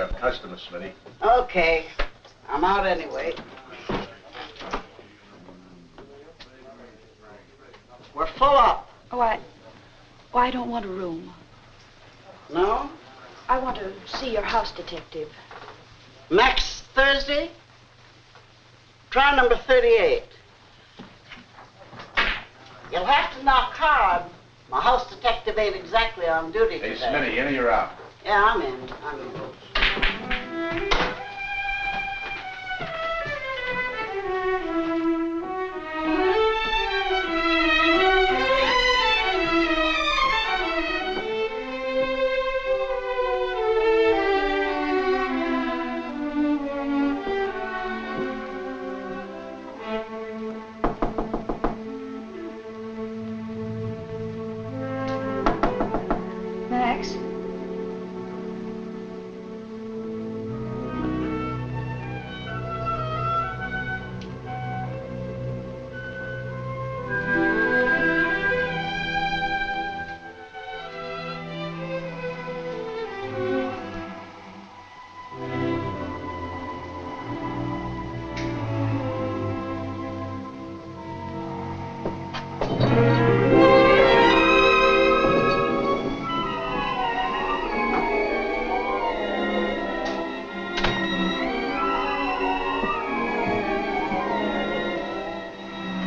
a customer, Smitty. Okay. I'm out anyway. We're full up. Oh, I don't want a room. No? I want to see your house detective. Next Thursday? Try number 38. You'll have to knock hard. My house detective ain't exactly on duty today. Hey, Smitty, in or you're out? Yeah, I'm in. I'm in. Max?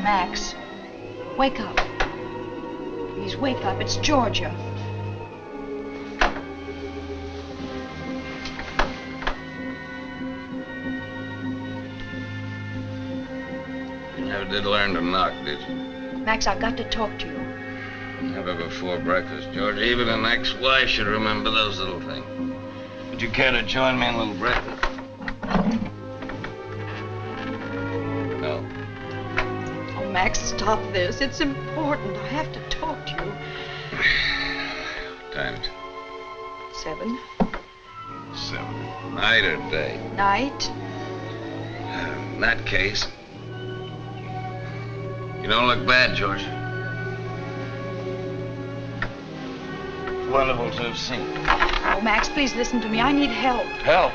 Max, wake up. Please wake up. It's Georgia. You never did learn to knock, did you? Max, I've got to talk to you. Never before breakfast, George. Even an ex-wife should remember those little things. Would you care to join me in a little breakfast? No. Oh, Max, stop this. It's important. I have to talk to you. What time is it? 7. 7. Night or day? Night. In that case, you don't look bad, George. Wonderful to have seen. Oh, Max, please listen to me. I need help. Help?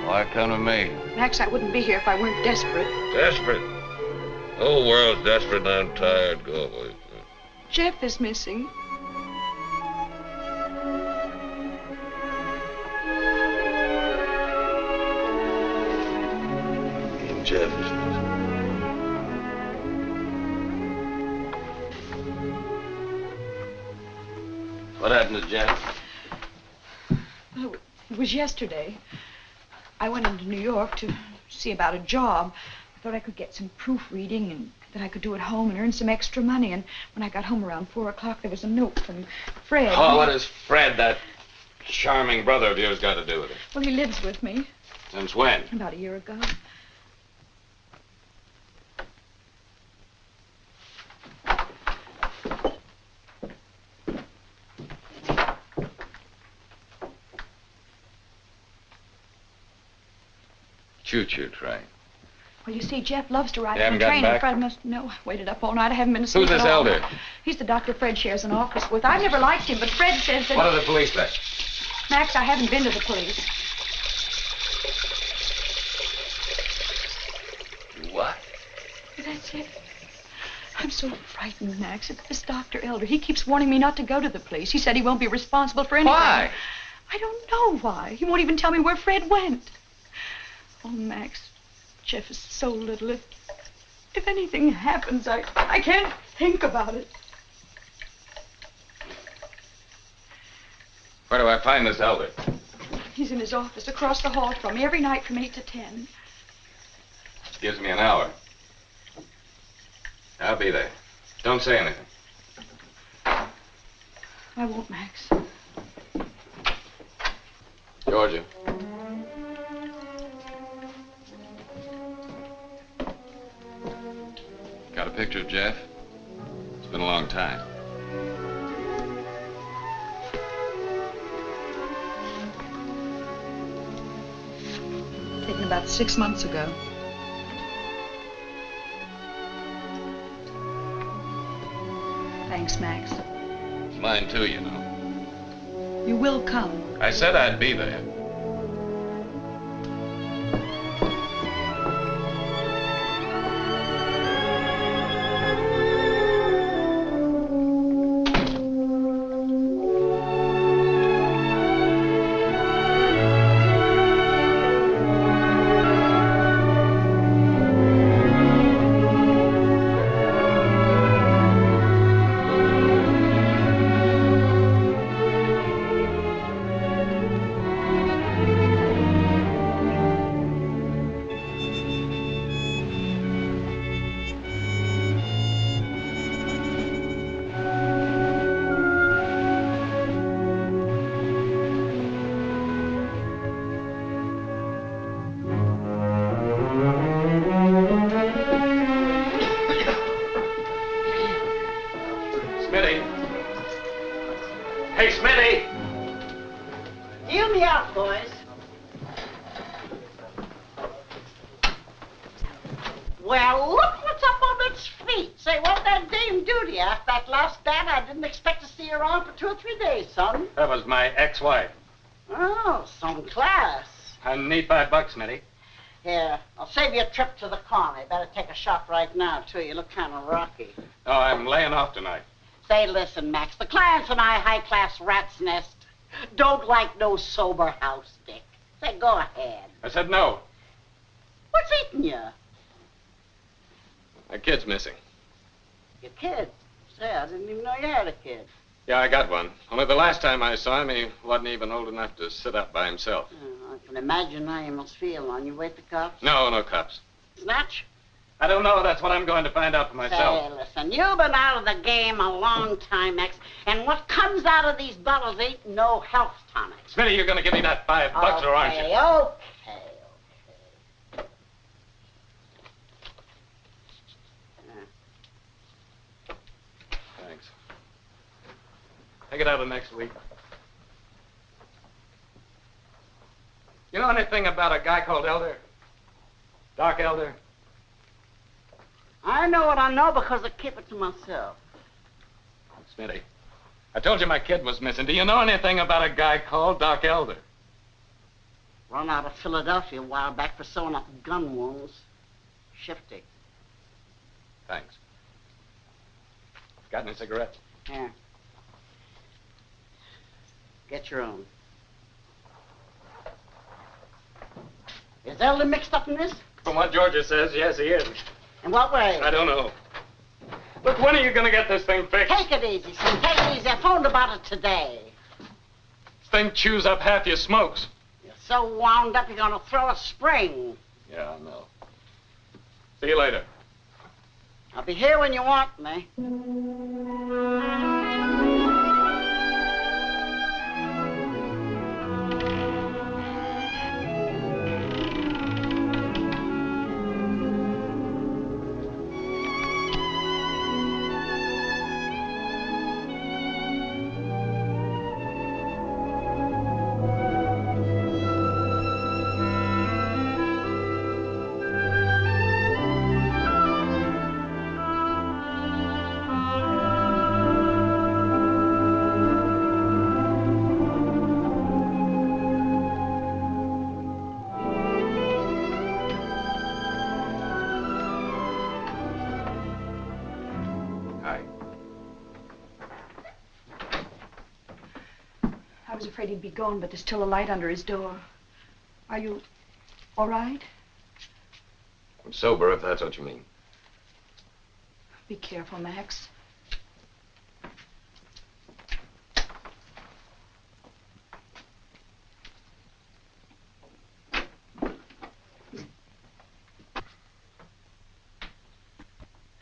Why come to me? Max, I wouldn't be here if I weren't desperate. Desperate? The whole world's desperate and I'm tired. Go away. Jeff is missing. And Jeff is missing. What happened to Jeff? Oh, it was yesterday. I went into New York to see about a job. I thought I could get some proofreading and that I could do at home and earn some extra money. And when I got home around 4 o'clock, there was a note from Fred. Oh, what has Fred, that charming brother of yours, got to do with it? Well, he lives with me. Since when? About a year ago. Choo-choo train. Well, you see, Jeff loves to ride You on haven't the train. gotten And back? Fred must know. I waited up all night. I haven't been asleep Who's this at all. elder? He's the doctor Fred shares an office with. I never liked him, but Fred says that... What are the police say? Max, I haven't been to the police. What? That's it. I'm so frightened, Max. It's this Dr. Elder. He keeps warning me not to go to the police. He said he won't be responsible for anything. Why? I don't know why. He won't even tell me where Fred went. Oh, Max, Jeff is so little. If anything happens, I can't think about it. Where do I find this elder? He's in his office across the hall from me every night from 8 to 10. Gives me an hour. I'll be there. Don't say anything. I won't, Max. Georgia. Got a picture of Jeff? It's been a long time. Taken about 6 months ago. Thanks, Max. It's mine too, you know. You will come. I said I'd be there. Well, look what's up on its feet. Say, what'd that dame do to you? After that last bat, I didn't expect to see you around for 2 or 3 days, son. That was my ex-wife. Oh, some class. I need $5, Smitty. Here, I'll save you a trip to the corner. You better take a shot right now, too. You look kind of rocky. Oh, I'm laying off tonight. Say, listen, Max, the clients in my high-class rat's nest don't like no sober house dick. Say, go ahead. I said no. What's eating you? My kid's missing. Your kid? Say, I didn't even know you had a kid. Yeah, I got one. Only the last time I saw him, he wasn't even old enough to sit up by himself. Oh, I can imagine how you must feel. On you wait the cops? No, no cops. Snatch? I don't know. That's what I'm going to find out for myself. Say, listen, you've been out of the game a long time, Max, and what comes out of these bottles ain't no health tonic. Smitty, you're going to give me that $5, or aren't you? Okay. Thanks. Take it out of next week. You know anything about a guy called Elder? Doc Elder? I know what I know because I keep it to myself. Smitty, I told you my kid was missing. Do you know anything about a guy called Doc Elder? Run out of Philadelphia a while back for sewing up gun wounds. Shifty. Thanks. Got any cigarettes? Here. Get your own. Is Elder mixed up in this? From what Georgia says, yes, he is. In what way? I don't know. Look, when are you going to get this thing fixed? Take it easy, son. Take it easy. I phoned about it today. This thing chews up half your smokes. You're so wound up you're going to throw a spring. Yeah, I know. See you later. I'll be here when you want me. I was afraid he'd be gone, but there's still a light under his door. Are you all right? I'm sober, if that's what you mean. Be careful, Max.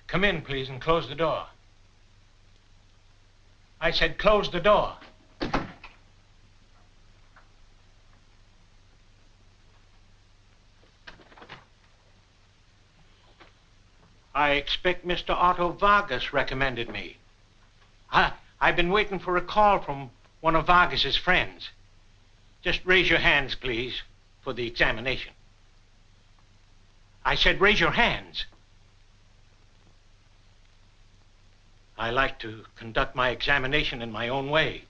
Come in, please, and close the door. I said close the door. I expect Mr. Otto Vargas recommended me. I've been waiting for a call from one of Vargas's friends. Just raise your hands, please, for the examination. I said raise your hands. I like to conduct my examination in my own way.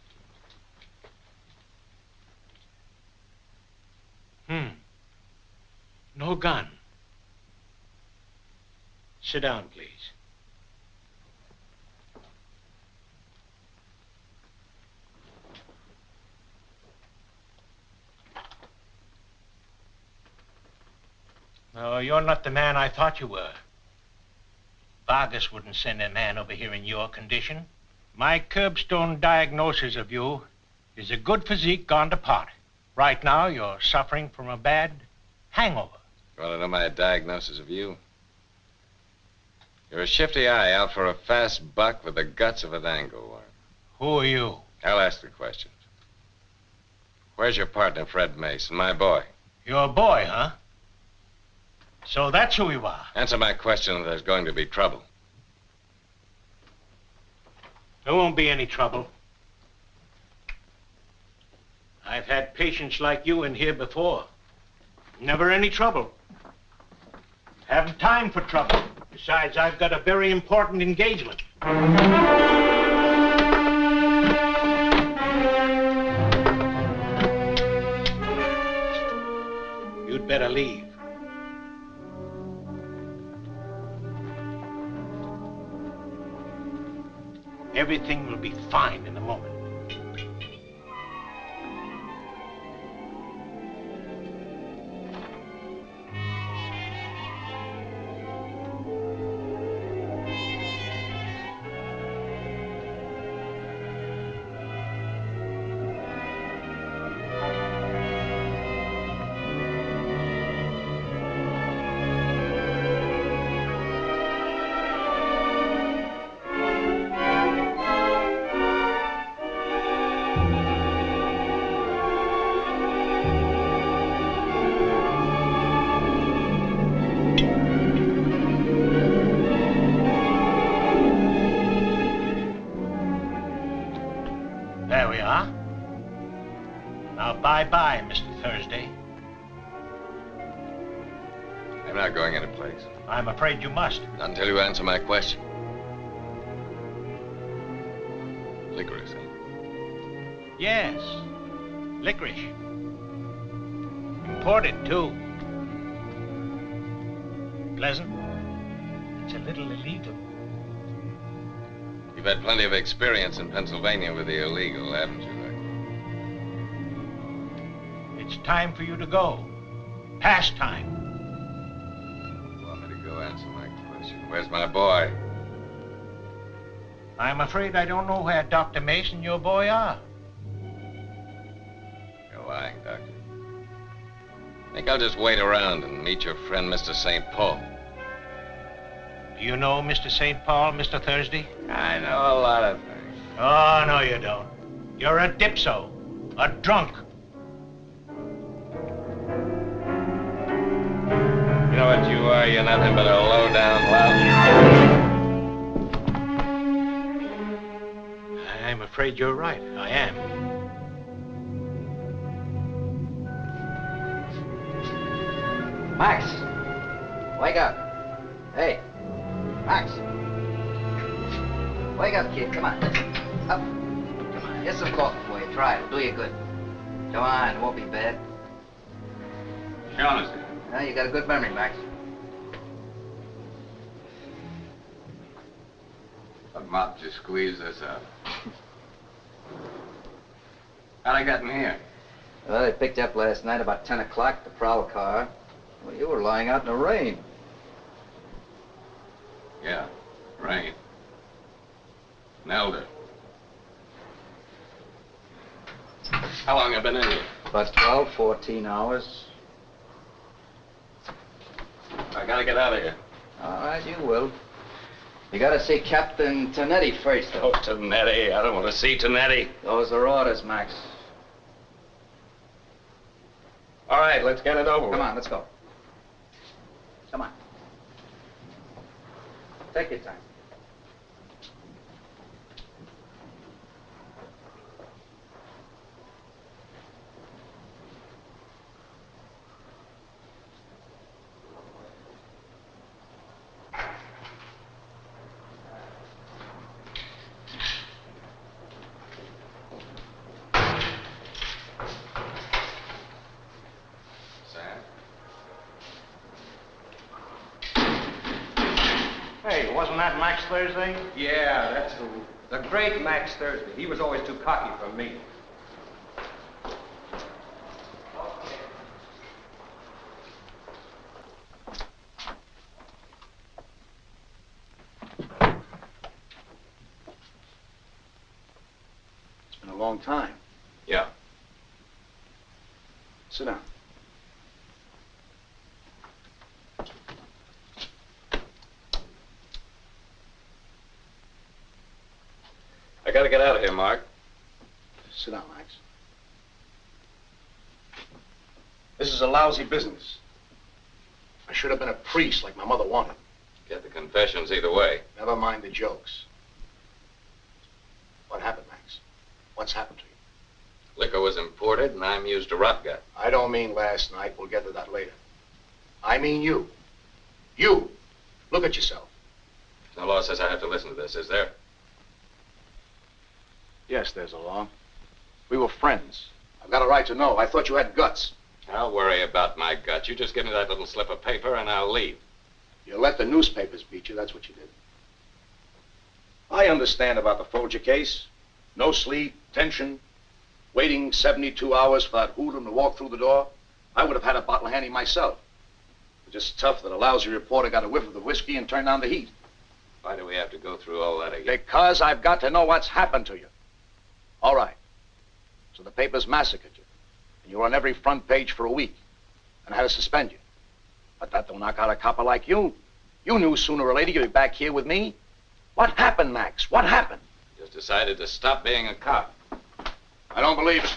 No gun. Sit down, please. No, you're not the man I thought you were. Vargas wouldn't send a man over here in your condition. My curbstone diagnosis of you is a good physique gone to pot. Right now, you're suffering from a bad hangover. You want to know my diagnosis of you? You're a shifty eye out for a fast buck with the guts of an angleworm. Who are you? I'll ask the questions. Where's your partner, Fred Mason, my boy? You're a boy, huh? So that's who you are. Answer my question or there's going to be trouble. There won't be any trouble. I've had patients like you in here before. Never any trouble. Haven't time for trouble. Besides, I've got a very important engagement. You'd better leave. Everything will be fine in a moment. There we are. Now, bye-bye, Mr. Thursday. I'm not going any place. I'm afraid you must. Not until you answer my question. Licorice, huh? Yes, licorice. Imported, too. Pleasant. It's a little illegal. You've had plenty of experience in Pennsylvania with the illegal, haven't you, Rick? It's time for you to go. Past time. You want me to go answer my question? Where's my boy? I'm afraid I don't know where Dr. Mason and your boy are. You're lying, Doctor. I think I'll just wait around and meet your friend, Mr. St. Paul. Do you know Mr. St. Paul, Mr. Thursday? I know a lot of things. Oh, no, you don't. You're a dipso, a drunk. You know what you are? You're nothing but a low-down lout. I'm afraid you're right. I am. Max, wake up. Hey, Max. Wake up, kid. Come on. Up. Come on. Here's some coffee for you. Try it. It'll do you good. Come on. It won't be bad. Shaughnessy. Well, you got a good memory, Max. What mop just squeezed this out? How'd I get in here? Well, they picked you up last night about 10 o'clock, the prowl car. Well, you were lying out in the rain. Yeah, rain. An elder. How long have I been in here? About 12, 14 hours. I gotta get out of here. All right, you will. You gotta see Captain Tonetti first, though. Oh, Tonetti. I don't want to see Tonetti. Those are orders, Max. All right, let's get it over with. Come on, let's go. Come on. Take your time. Hey, wasn't that Max Thursday? Yeah, that's the great Max Thursday. He was always too cocky for me. It's been a long time. Yeah. Sit down. I gotta get out of here, Mark. Sit down, Max. This is a lousy business. I should have been a priest like my mother wanted. Get the confessions either way. Never mind the jokes. What happened, Max? What's happened to you? Liquor was imported, and I'm used to rough gut. I don't mean last night. We'll get to that later. I mean you. You. Look at yourself. No law says I have to listen to this, is there? Yes, there's a law. We were friends. I've got a right to know. I thought you had guts. I'll worry about my guts. You just give me that little slip of paper and I'll leave. You let the newspapers beat you, that's what you did. I understand about the Folger case. No sleep, tension, waiting 72 hours for that hoodlum to walk through the door. I would have had a bottle handy myself. It's just tough that a lousy reporter got a whiff of the whiskey and turned on the heat. Why do we have to go through all that again? Because I've got to know what's happened to you. All right. So the papers massacred you. And you were on every front page for a week. And had to suspend you. But that don't knock out a copper like you. You knew sooner or later you'd be back here with me. What happened, Max? What happened? Just decided to stop being a cop. I don't believe it.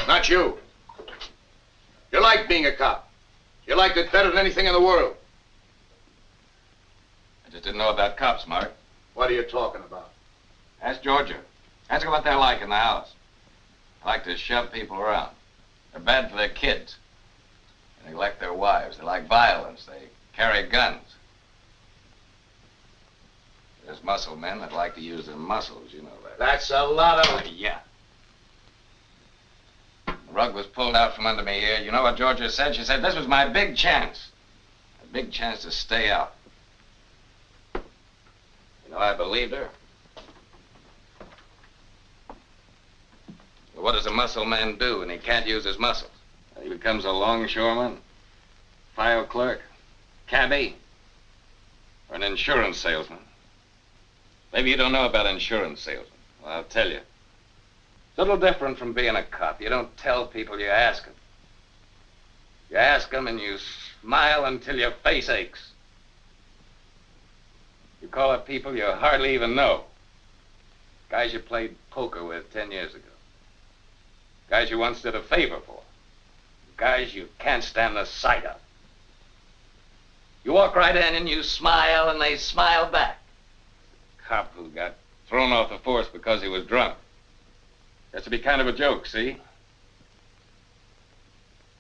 Not you. You like being a cop. You liked it better than anything in the world. I just didn't know about cops, Mark. What are you talking about? Ask Georgia. Ask her what they're like in the house. They like to shove people around. They're bad for their kids. They neglect their wives. They like violence. They carry guns. There's muscle men that like to use their muscles, you know that. That's a lot of... Yeah. The rug was pulled out from under me here. You know what Georgia said? She said this was my big chance. A big chance to stay out. You know, I believed her. Well, what does a muscle man do when he can't use his muscles? He becomes a longshoreman, file clerk, cabbie, or an insurance salesman. Maybe you don't know about insurance salesmen. Well, I'll tell you. It's a little different from being a cop. You don't tell people, you ask them. You ask them and you smile until your face aches. You call up people you hardly even know. Guys you played poker with 10 years ago. Guys you once did a favor for. Guys you can't stand the sight of. You walk right in and you smile and they smile back. Cop who got thrown off the force because he was drunk. Has to be kind of a joke, see?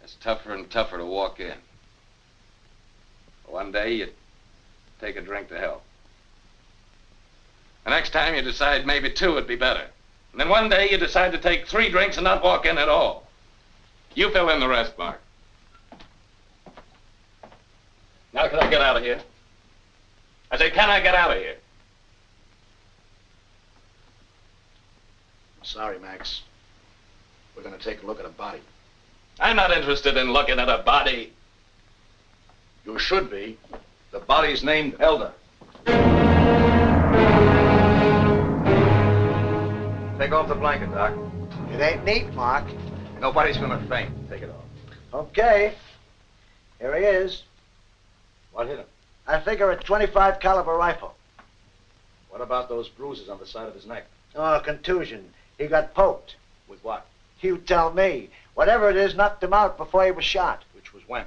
It's tougher and tougher to walk in. One day you take a drink to help. The next time you decide maybe 2 would be better. And then one day you decide to take 3 drinks and not walk in at all. You fill in the rest, Mark. Now can I get out of here? I say, can I get out of here? Sorry, Max. We're going to take a look at a body. I'm not interested in looking at a body. You should be. The body's named Elder. Take off the blanket, Doc. It ain't neat, Mark. Nobody's going to faint. Take it off. Okay. Here he is. What hit him? I figure a .25 caliber rifle. What about those bruises on the side of his neck? Oh, contusion. He got poked. With what? You tell me. Whatever it is knocked him out before he was shot. Which was when?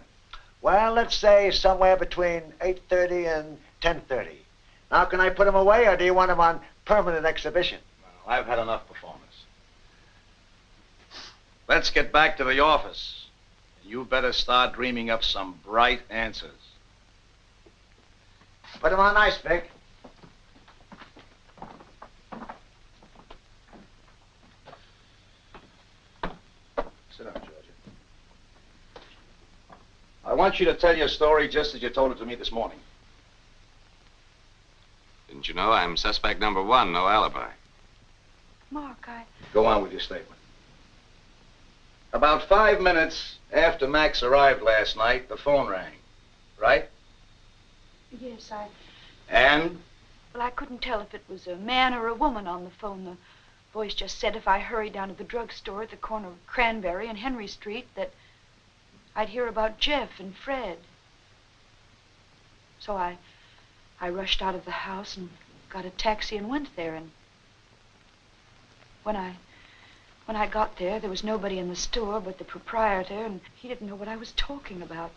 Well, let's say somewhere between 8:30 and 10:30. Now, can I put him away, or do you want him on permanent exhibition? Well, I've had enough performance. Let's get back to the office. You better start dreaming up some bright answers. Put him on ice, Vic. Sit down, Georgia. I want you to tell your story just as you told it to me this morning. Didn't you know I'm suspect number 1, no alibi? Mark, Go on with your statement. About 5 minutes after Max arrived last night, the phone rang, right? Yes, And? Well, I couldn't tell if it was a man or a woman on the phone. The voice just said if I hurried down to the drugstore at the corner of Cranberry and Henry Street that I'd hear about Jeff and Fred. So I rushed out of the house and got a taxi and went there, and when I got there, there was nobody in the store but the proprietor, and he didn't know what I was talking about.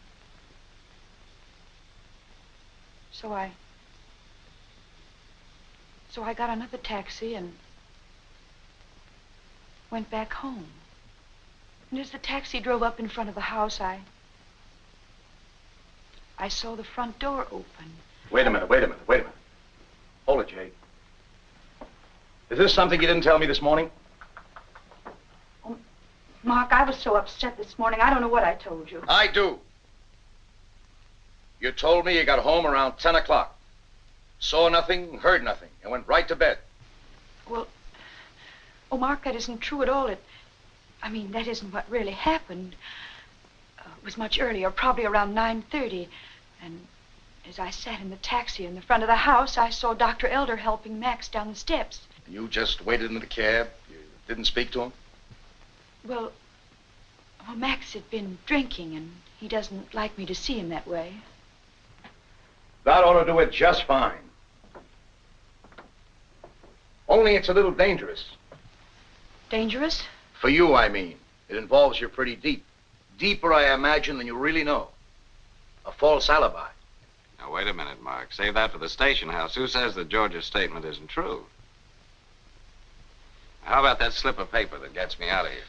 So I got another taxi and went back home. And as the taxi drove up in front of the house, I saw the front door open. Wait a minute. Hold it, Jay. Is this something you didn't tell me this morning? Oh, Mark, I was so upset this morning. I don't know what I told you. I do. You told me you got home around 10 o'clock. Saw nothing, heard nothing, and went right to bed. Well, oh, Mark, that isn't true at all. That isn't what really happened. It was much earlier, probably around 9:30. And as I sat in the taxi in the front of the house, I saw Dr. Elder helping Max down the steps. You just waited in the cab? You didn't speak to him? Well, Max had been drinking, and he doesn't like me to see him that way. That ought to do it just fine. Only it's a little dangerous. Dangerous? For you, I mean. It involves you pretty deep. Deeper, I imagine, than you really know. A false alibi. Now, wait a minute, Mark. Save that for the station house. Who says that George's statement isn't true? How about that slip of paper that gets me out of here?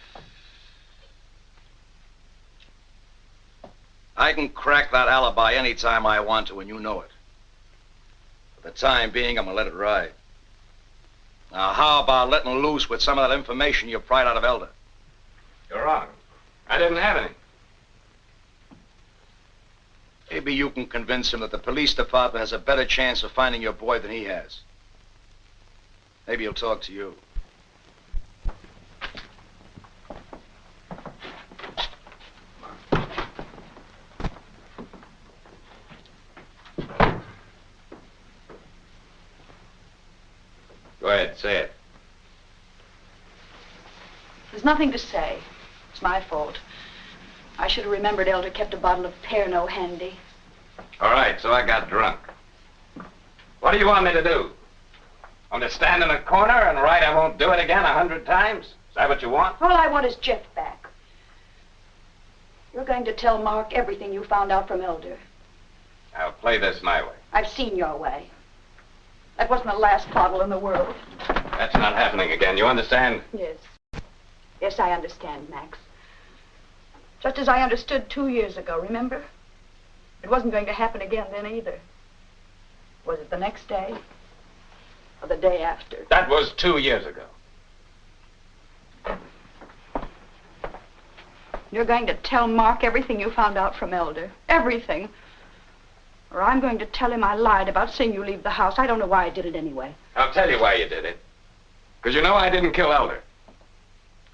I can crack that alibi anytime I want to, and you know it. For the time being, I'm gonna let it ride. Now, how about letting loose with some of that information you pried out of Elder? You're wrong. I didn't have any. Maybe you can convince him that the police department has a better chance of finding your boy than he has. Maybe he'll talk to you. Go ahead, say it. There's nothing to say. It's my fault. I should have remembered Elder kept a bottle of Pernod handy. All right, so I got drunk. What do you want me to do? Want to stand in a corner and write I won't do it again 100 times? Is that what you want? All I want is Jeff back. You're going to tell Mark everything you found out from Elder. I'll play this my way. I've seen your way. That wasn't the last bottle in the world. That's not happening again, you understand? Yes. Yes, I understand, Max. Just as I understood 2 years ago, remember? It wasn't going to happen again then either. Was it the next day? Or the day after? That was 2 years ago. You're going to tell Mark everything you found out from Elder. Everything. Or I'm going to tell him I lied about seeing you leave the house. I don't know why I did it anyway. I'll tell you why you did it. Because you know I didn't kill Elder.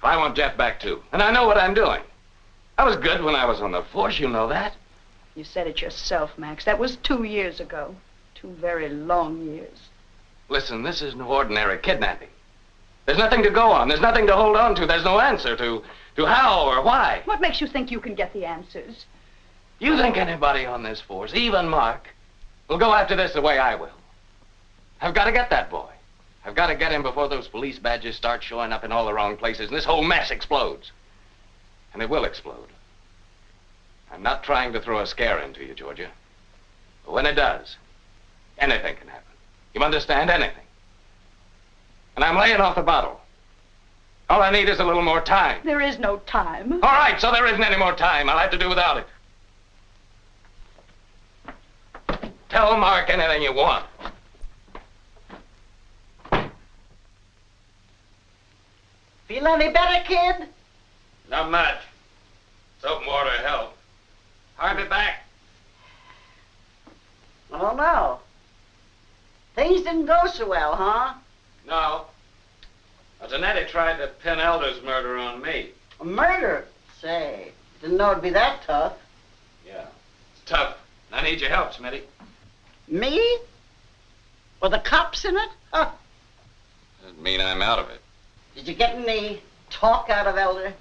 I want Jeff back, too. And I know what I'm doing. I was good when I was on the force, you know that. You said it yourself, Max. That was 2 years ago. 2 very long years. Listen, this is no ordinary kidnapping. There's nothing to go on. There's nothing to hold on to. There's no answer to how or why. What makes you think you can get the answers? You think anybody on this force, even Mark, will go after this the way I will? I've got to get that boy. I've got to get him before those police badges start showing up in all the wrong places and this whole mess explodes. And it will explode. I'm not trying to throw a scare into you, Georgia. But when it does, anything can happen. You understand? Anything. And I'm laying off the bottle. All I need is a little more time. There is no time. All right, so there isn't any more time. I'll have to do without it. Tell Mark anything you want. Feel any better, kid? Not much. Soap and water help. Harvey back? Oh, no. Things didn't go so well, huh? No. Zanetti tried to pin Elder's murder on me. A murder? Say, didn't know it'd be that tough. Yeah, it's tough. I need your help, Smitty. Me? Were the cops in it? Huh. Doesn't mean I'm out of it. Did you get any talk out of Elder?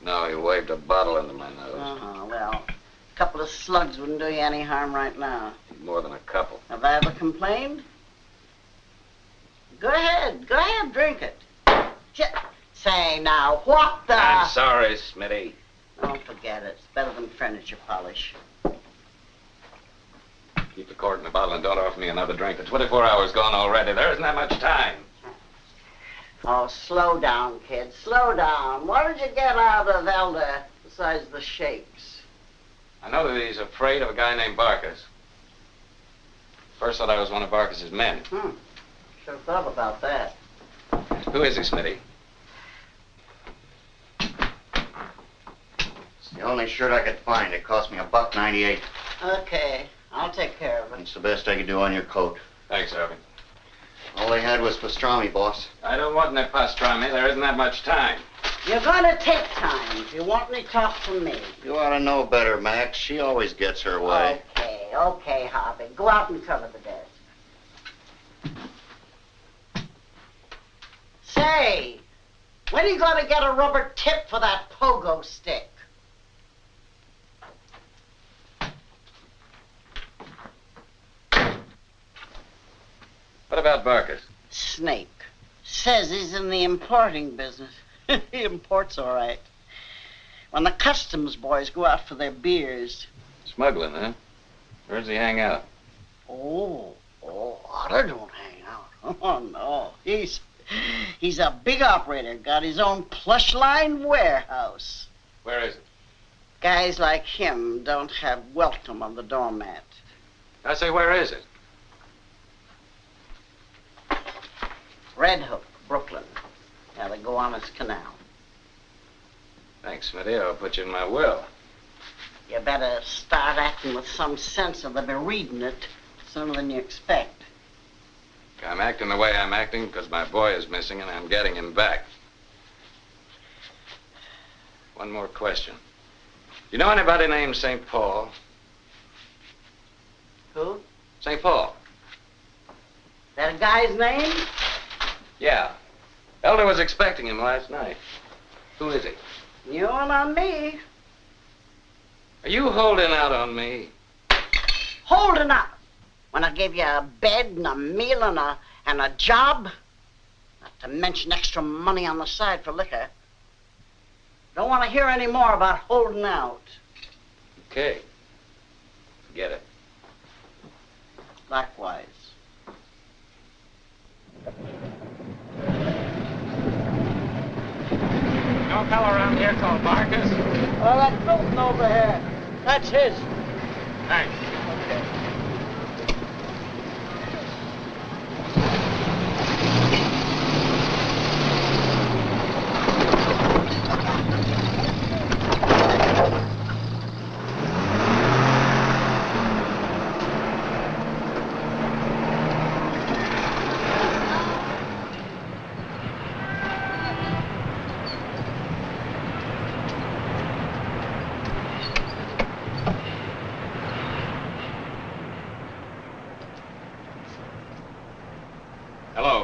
No, he waved a bottle into my nose. Well, a couple of slugs wouldn't do you any harm right now. More than a couple. Have I ever complained? Go ahead, drink it. Say now, what the... I'm sorry, Smitty. Don't forget it. It's better than furniture polish. Keep the cork in the bottle and don't offer me another drink. The 24 hours gone already. There isn't that much time. Oh, slow down, kid. Slow down. What did you get out of Elder besides the shapes? I know that he's afraid of a guy named Barkis. First thought I was one of Barkis's men. Sure thought about that. Who is he, Smitty? It's the only shirt I could find. It cost me $1.98. Okay, I'll take care of it. It's the best I could do on your coat. Thanks, Harvey. All they had was pastrami, boss. I don't want any pastrami. There isn't that much time. You're gonna take time. If you want any talk from me. You ought to know better, Max. She always gets her way. Okay, Harvey. Go out and cover the desk. Say, when are you gonna get a rubber tip for that pogo stick? What about Barkis? Snake. Says he's in the importing business. He imports all right. When the customs boys go out for their beers. Smuggling, huh? Where does he hang out? Oh, Otter don't hang out. Oh, no. He's a big operator. Got his own plush-lined warehouse. Where is it? Guys like him don't have welcome on the doormat. I say, where is it? Red Hook, Brooklyn. Now they go on his canal. Thanks, Smitty. I'll put you in my will. You better start acting with some sense or they'll be reading it sooner than you expect. I'm acting the way I'm acting because my boy is missing and I'm getting him back. One more question. You know anybody named St. Paul? Who? St. Paul. That a guy's name? Yeah. Elder was expecting him last night. Who is he? You and on me. Are you holding out on me? Holding out? When I gave you a bed and a meal and a job? Not to mention extra money on the side for liquor. Don't want to hear any more about holding out. Okay. Forget it. Likewise. No fellow around here called Barkis? Oh, that Milton over here. That's his. Thanks.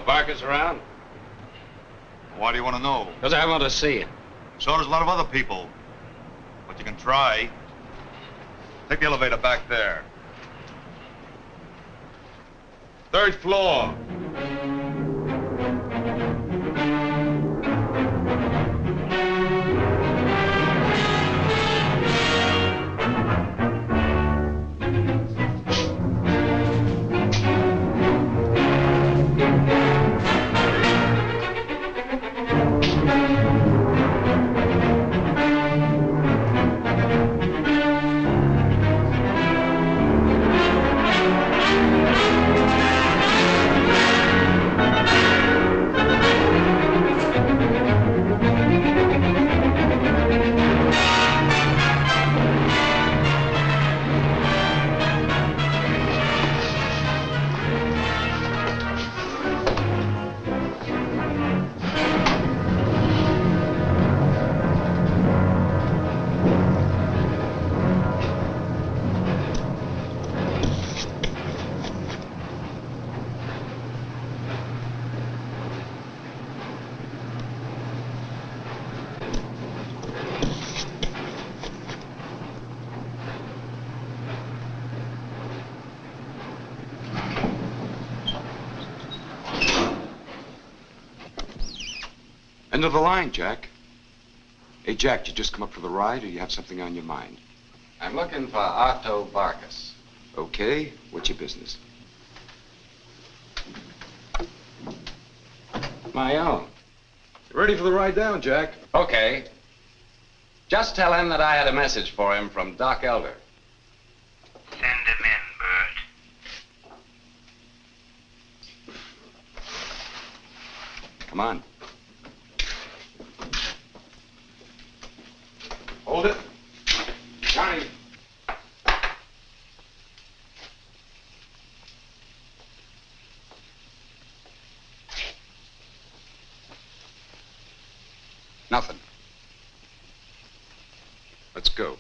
Barkis around? Why do you want to know? Because I want to see it. So does a lot of other people. But you can try. Take the elevator back there. 3rd floor. End of the line, Jack. Hey, Jack, you just come up for the ride, or you have something on your mind? I'm looking for Otto Barkis. Okay, what's your business? My own. You ready for the ride down, Jack? Okay. Just tell him that I had a message for him from Doc Elder. Come on. Hold it. Johnny. Nothing. Let's go.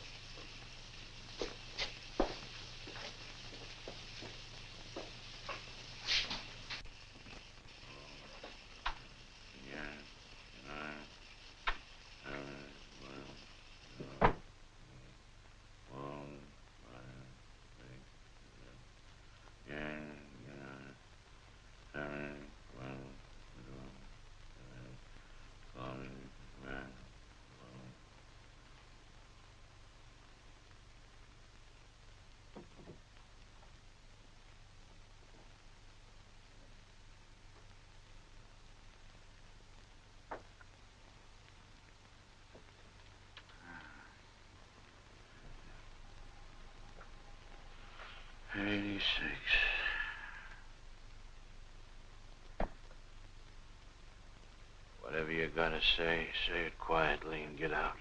Whatever you gotta say, say it quietly and get out.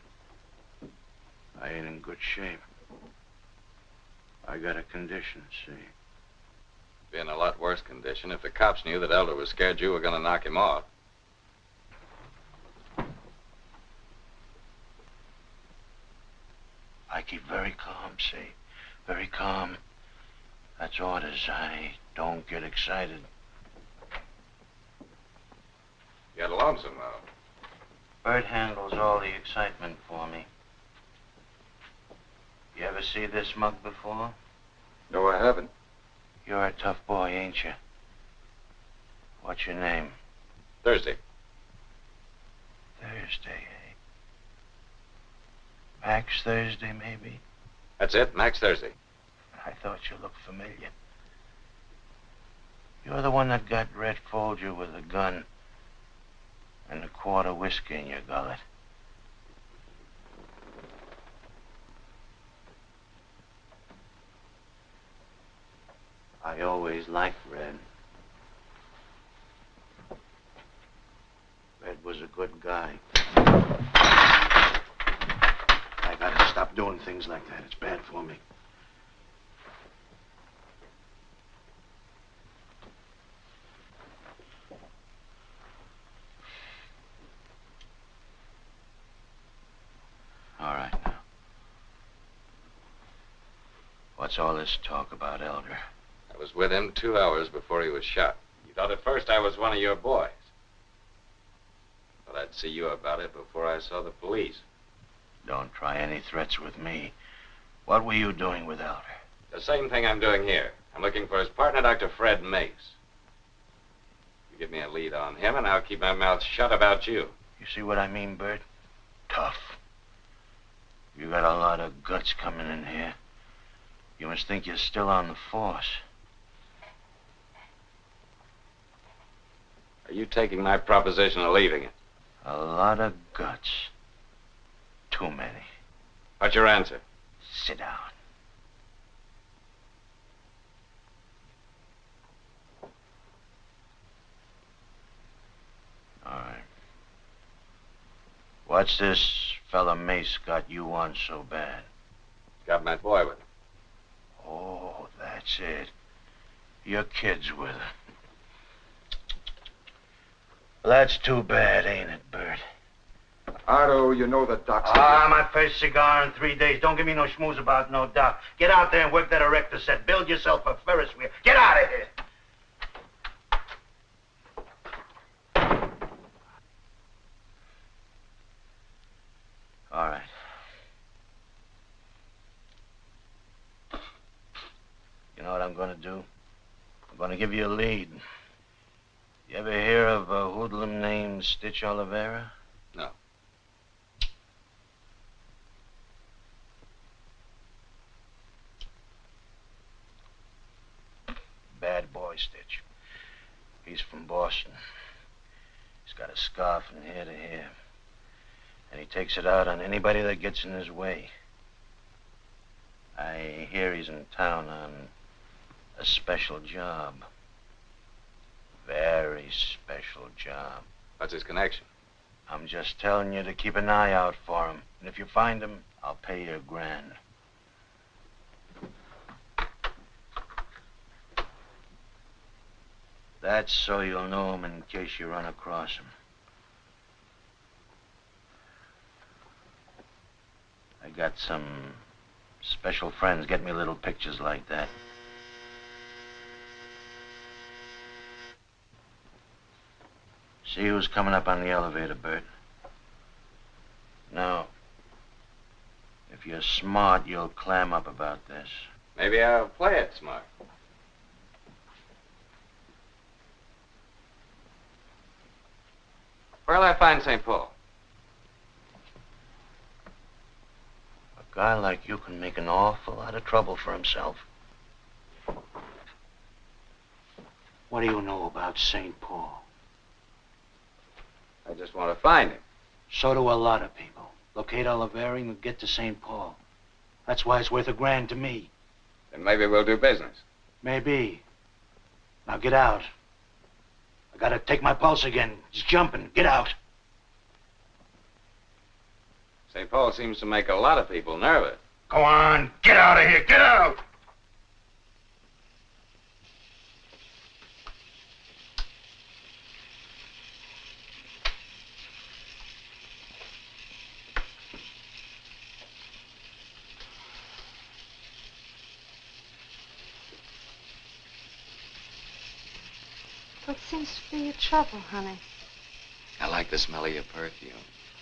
I ain't in good shape. I got a condition, see? Be in a lot worse condition if the cops knew that Elder was scared you were gonna knock him off. I keep very calm, see? Very calm. That's orders. I don't get excited. You got lonesome, though. Bert handles all the excitement for me. You ever see this mug before? No, I haven't. You're a tough boy, ain't you? What's your name? Thursday. Thursday, eh? Max Thursday, maybe? That's it, Max Thursday. I thought you looked familiar. You're the one that got Red Folger with a gun and a quart of whiskey in your gullet. I always liked Red. Red was a good guy. I gotta stop doing things like that. It's bad for me. All right, now. What's all this talk about, Elder? I was with him 2 hours before he was shot. You thought at first I was one of your boys. But I'd see you about it before I saw the police. Don't try any threats with me. What were you doing with Elder? The same thing I'm doing here. I'm looking for his partner, Dr. Fred Mace. You give me a lead on him, and I'll keep my mouth shut about you. You see what I mean, Bert? Tough. You got a lot of guts coming in here. You must think you're still on the force. Are you taking my proposition or leaving it? A lot of guts. Too many. What's your answer? Sit down. All right. What's this fella Mace got you on so bad? Got my boy with him. Oh, that's it. Your kid's with her. Well, that's too bad, ain't it, Bert? Otto, you know the doc's... My first cigar in 3 days. Don't give me no schmooze about no doc. Get out there and work that erector set. Build yourself a Ferris wheel. Get out of here! All right. You know what I'm gonna do? I'm gonna give you a lead. You ever hear of a hoodlum named Stitch Oliveira? No. Bad boy, Stitch. He's from Boston. He's got a scarf from ear to ear. And he takes it out on anybody that gets in his way. I hear he's in town on a special job. Very special job. What's his connection? I'm just telling you to keep an eye out for him. And if you find him, I'll pay you $1,000. That's so you'll know him in case you run across him. I got some special friends get me little pictures like that. See who's coming up on the elevator, Bert. Now, if you're smart, you'll clam up about this. Maybe I'll play it smart. Where'll I find St. Paul? A guy like you can make an awful lot of trouble for himself. What do you know about St. Paul? I just want to find him. So do a lot of people. Locate Oliveri and we'll get to St. Paul. That's why it's worth $1,000 to me. Then maybe we'll do business. Maybe. Now get out. I gotta take my pulse again. It's jumping. Get out. St. Paul seems to make a lot of people nervous. Go on. Get out of here. Get out. What seems to be your trouble, honey? I like the smell of your perfume,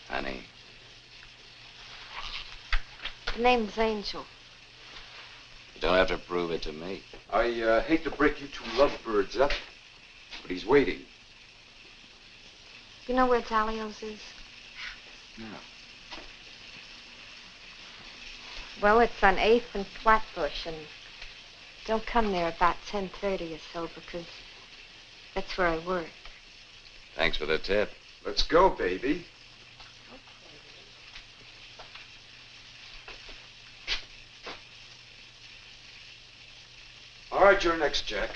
honey. The name's Angel. You don't have to prove it to me. I hate to break you two lovebirds up, but he's waiting. You know where Dalio's is? No. Well, it's on 8th and Flatbush, and don't come there about 10:30 or so, because that's where I work. Thanks for the tip. Let's go, baby. All right, you're next, Jack.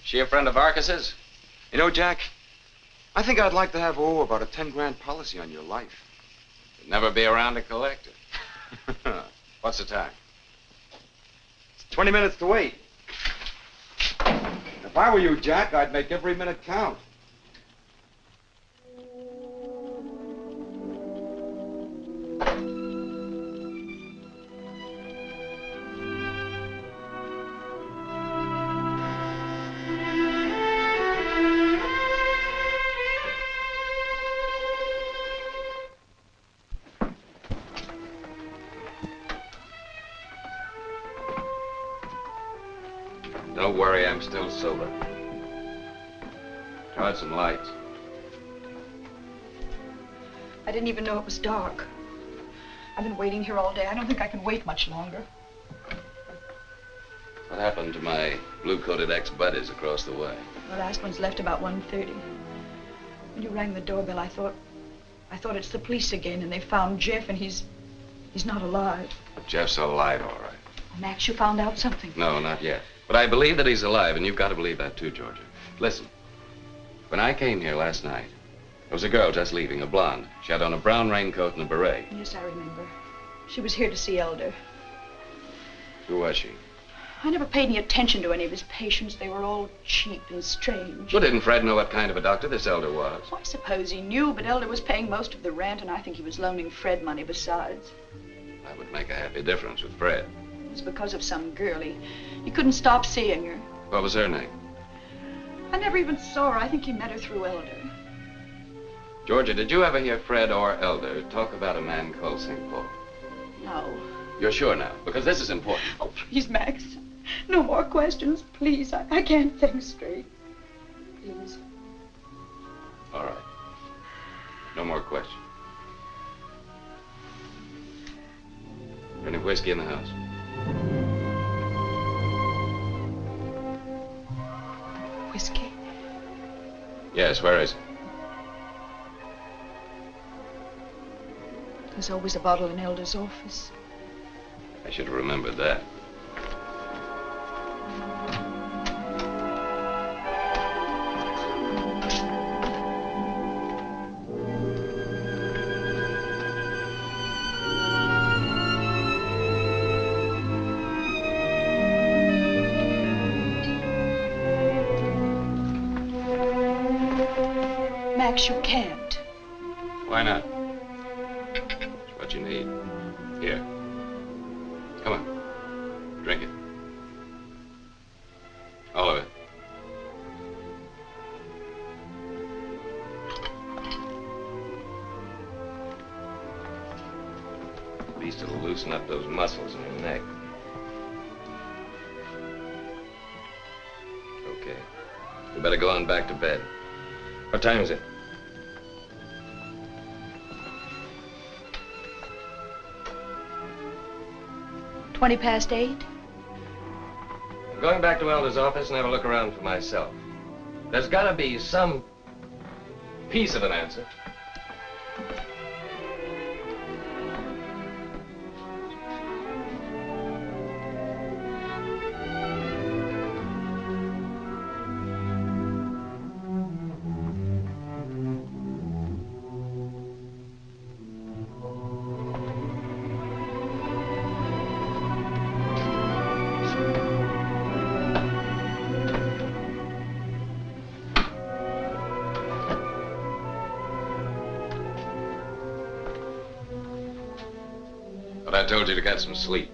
She a friend of Arcus's? You know, Jack, I think I'd like to have about a $10,000 policy on your life. You'd never be around to collect it. What's the time? 20 minutes to wait. If I were you, Jack, I'd make every minute count. Don't worry, I'm still sober. Tried some lights. I didn't even know it was dark. I've been waiting here all day. I don't think I can wait much longer. What happened to my blue-coated ex-buddies across the way? The last one's left about 1:30. When you rang the doorbell, I thought it's the police again, and they found Jeff, and he's not alive. Jeff's alive, all right. Max, you found out something? No, not yet. But I believe that he's alive, and you've got to believe that too, Georgia. Listen, when I came here last night, there was a girl just leaving, a blonde. She had on a brown raincoat and a beret. Yes, I remember. She was here to see Elder. Who was she? I never paid any attention to any of his patients. They were all cheap and strange. Well, didn't Fred know what kind of a doctor this Elder was? Oh, I suppose he knew, but Elder was paying most of the rent, and I think he was loaning Fred money besides. That would make a happy difference with Fred. It was because of some girl. He couldn't stop seeing her. What was her name? I never even saw her. I think he met her through Elder. Georgia, did you ever hear Fred or Elder talk about a man called St. Paul? No. You're sure now? Because this is important. Oh, please, Max. No more questions, please. I can't think straight. Please. All right. No more questions. Any whiskey in the house? Whiskey? Yes, where is it? There's always a bottle in Elder's office. I should have remembered that. Max, you can't. Why not? It's what you need. Here. Come on. Drink it. All of it. At least it'll loosen up those muscles in your neck. Okay. You better go on back to bed. What time is it? 8:20. I'm going back to Elder's office and have a look around for myself. There's got to be some piece of an answer. I told you to get some sleep.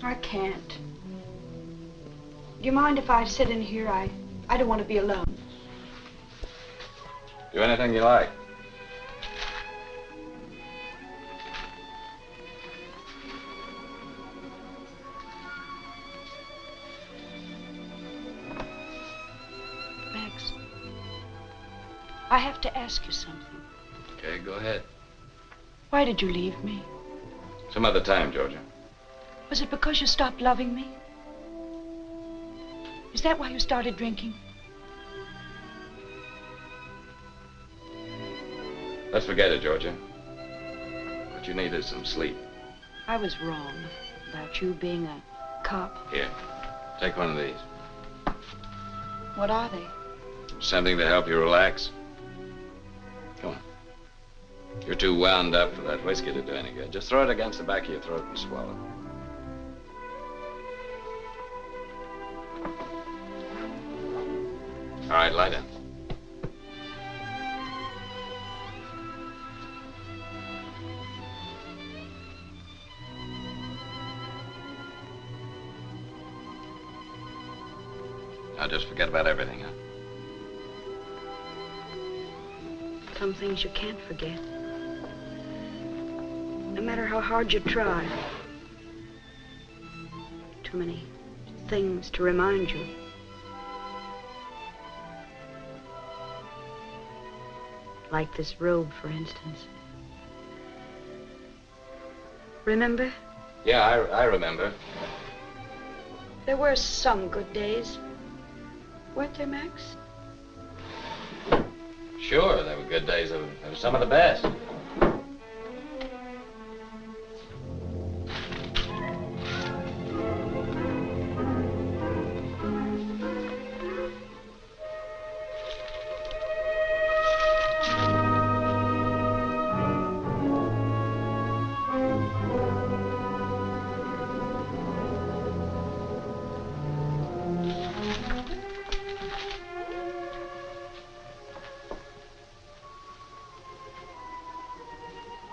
I can't. Do you mind if I sit in here? I don't want to be alone. Do anything you like. Max, I have to ask you something. Okay, go ahead. Why did you leave me? Some other time, Georgia. Was it because you stopped loving me? Is that why you started drinking? Let's forget it, Georgia. What you need is some sleep. I was wrong about you being a cop. Here, take one of these. What are they? Something to help you relax. Come on. You're too wound up for that whiskey to do any good. Just throw it against the back of your throat and swallow. All right, lie down. Now just forget about everything, huh? Some things you can't forget. No matter how hard you try. Too many things to remind you. Like this robe, for instance. Remember? Yeah, I remember. There were some good days. Weren't there, Max? Sure, there were good days. They were some of the best.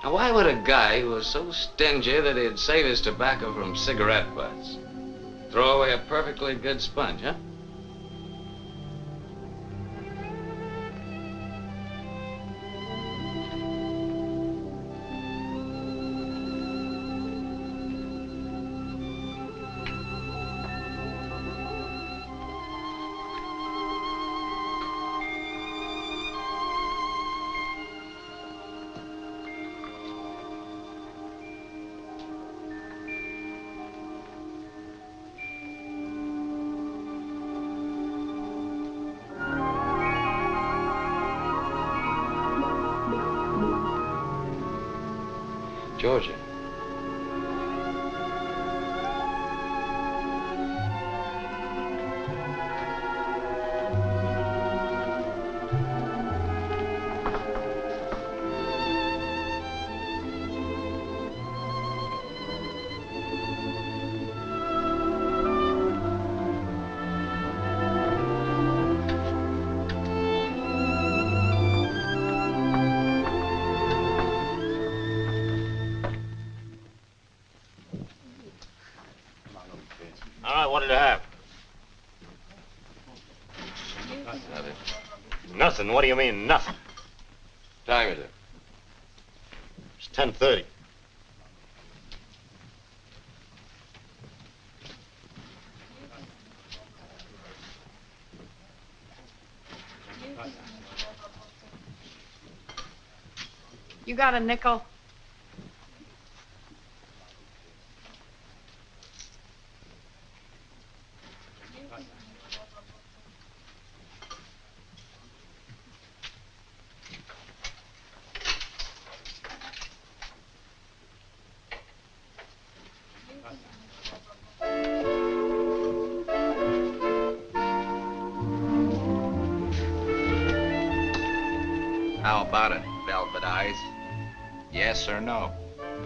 Now, why would a guy who was so stingy that he'd save his tobacco from cigarette butts throw away a perfectly good sponge, huh? Georgia. what did it have? Nothing. Nothing. What do you mean, nothing? Time is it? It's 10:30. You got a nickel? How about it, Velvet Eyes? Yes or no?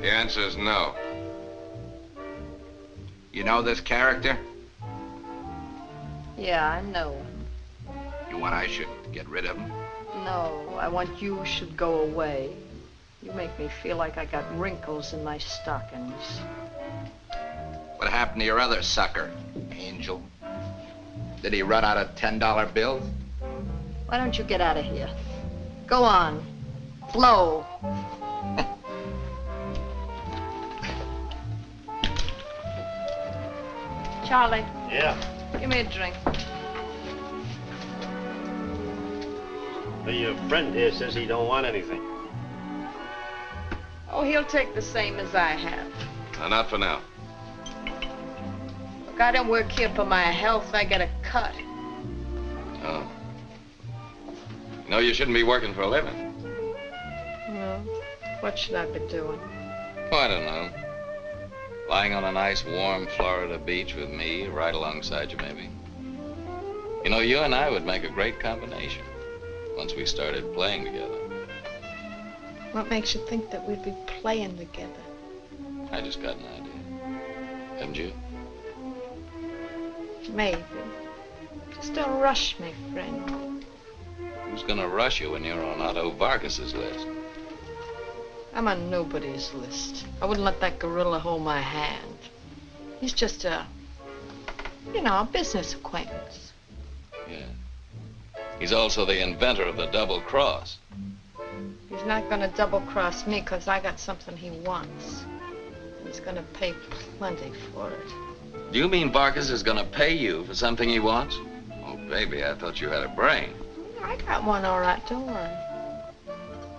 The answer is no. You know this character? Yeah, I know. You want I should get rid of him? No, I want you should go away. You make me feel like I got wrinkles in my stockings. What happened to your other sucker, Angel? Did he run out of $10 bills? Why don't you get out of here? Go on. Flow. Charlie. Yeah? Give me a drink. Well, your friend here says he don't want anything. Oh, he'll take the same as I have. No, not for now. Look, I don't work here for my health. I get a cut. Oh. You know, you shouldn't be working for a living. Well, what should I be doing? Oh, I don't know. Lying on a nice, warm Florida beach with me, right alongside you, maybe. You know, you and I would make a great combination once we started playing together. What makes you think that we'd be playing together? I just got an idea. Haven't you? Maybe. Just don't rush me, friend. Who's gonna rush you when you're on Otto Vargas's list? I'm on nobody's list. I wouldn't let that gorilla hold my hand. He's just a business acquaintance. Yeah. He's also the inventor of the double cross. He's not gonna double-cross me because I got something he wants. He's gonna pay plenty for it. Do you mean Vargas is gonna pay you for something he wants? Oh, baby, I thought you had a brain. I got one all right, don't worry.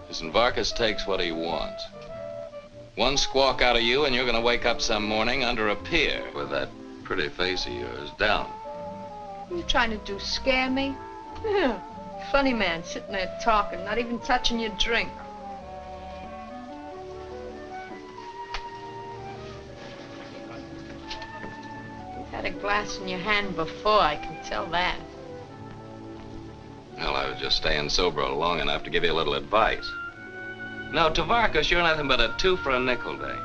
Listen, Vargas takes what he wants. One squawk out of you and you're gonna wake up some morning under a pier with that pretty face of yours down. What are you trying to do, scare me? Yeah. Funny man, sitting there talking, not even touching your drink. You've had a glass in your hand before, I can tell that. Well, I was just staying sober long enough to give you a little advice. No, to Vargas, you're nothing but a 2 for a nickel day.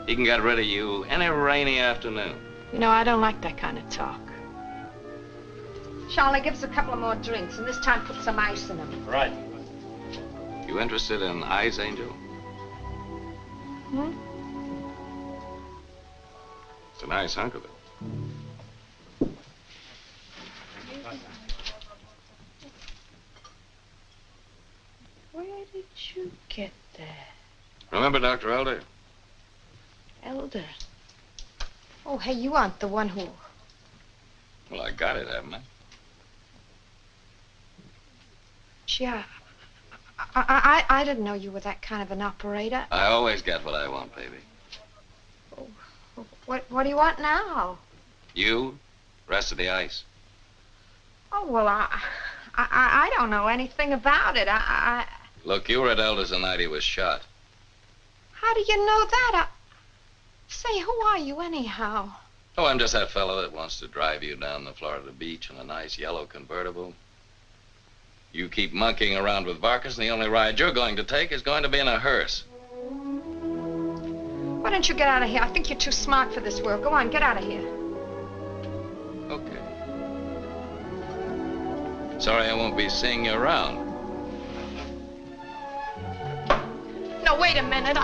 He can get rid of you any rainy afternoon. You know, I don't like that kind of talk. Charlie, give us a couple of more drinks, and this time put some ice in them. Right. You interested in Eyes, Angel? Hmm? It's a nice hunk of it. Where did you get that? Remember Dr. Elder? Elder? Oh, hey, you aren't the one who... Well, I got it, haven't I? Gee, I didn't know you were that kind of an operator. I always get what I want, baby. What do you want now? You, rest of the ice. Oh, well, I don't know anything about it. Look, you were at Elder's the night he was shot. How do you know that? Say, who are you anyhow? Oh, I'm just that fellow that wants to drive you down the Florida beach in a nice yellow convertible. You keep monkeying around with Vargas, and the only ride you're going to take is going to be in a hearse. Why don't you get out of here? I think you're too smart for this world. Go on, get out of here. Okay. Sorry I won't be seeing you around. No, wait a minute.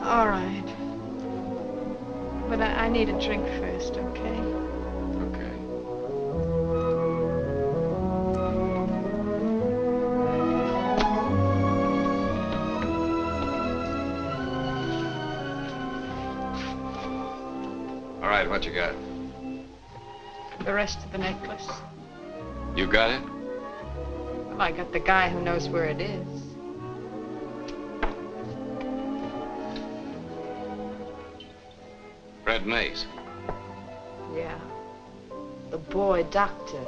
All right. But I need a drink first, okay? Okay. All right, what you got? The rest of the necklace. You got it? Well, I got the guy who knows where it is. Fred Mays. Yeah. The boy doctor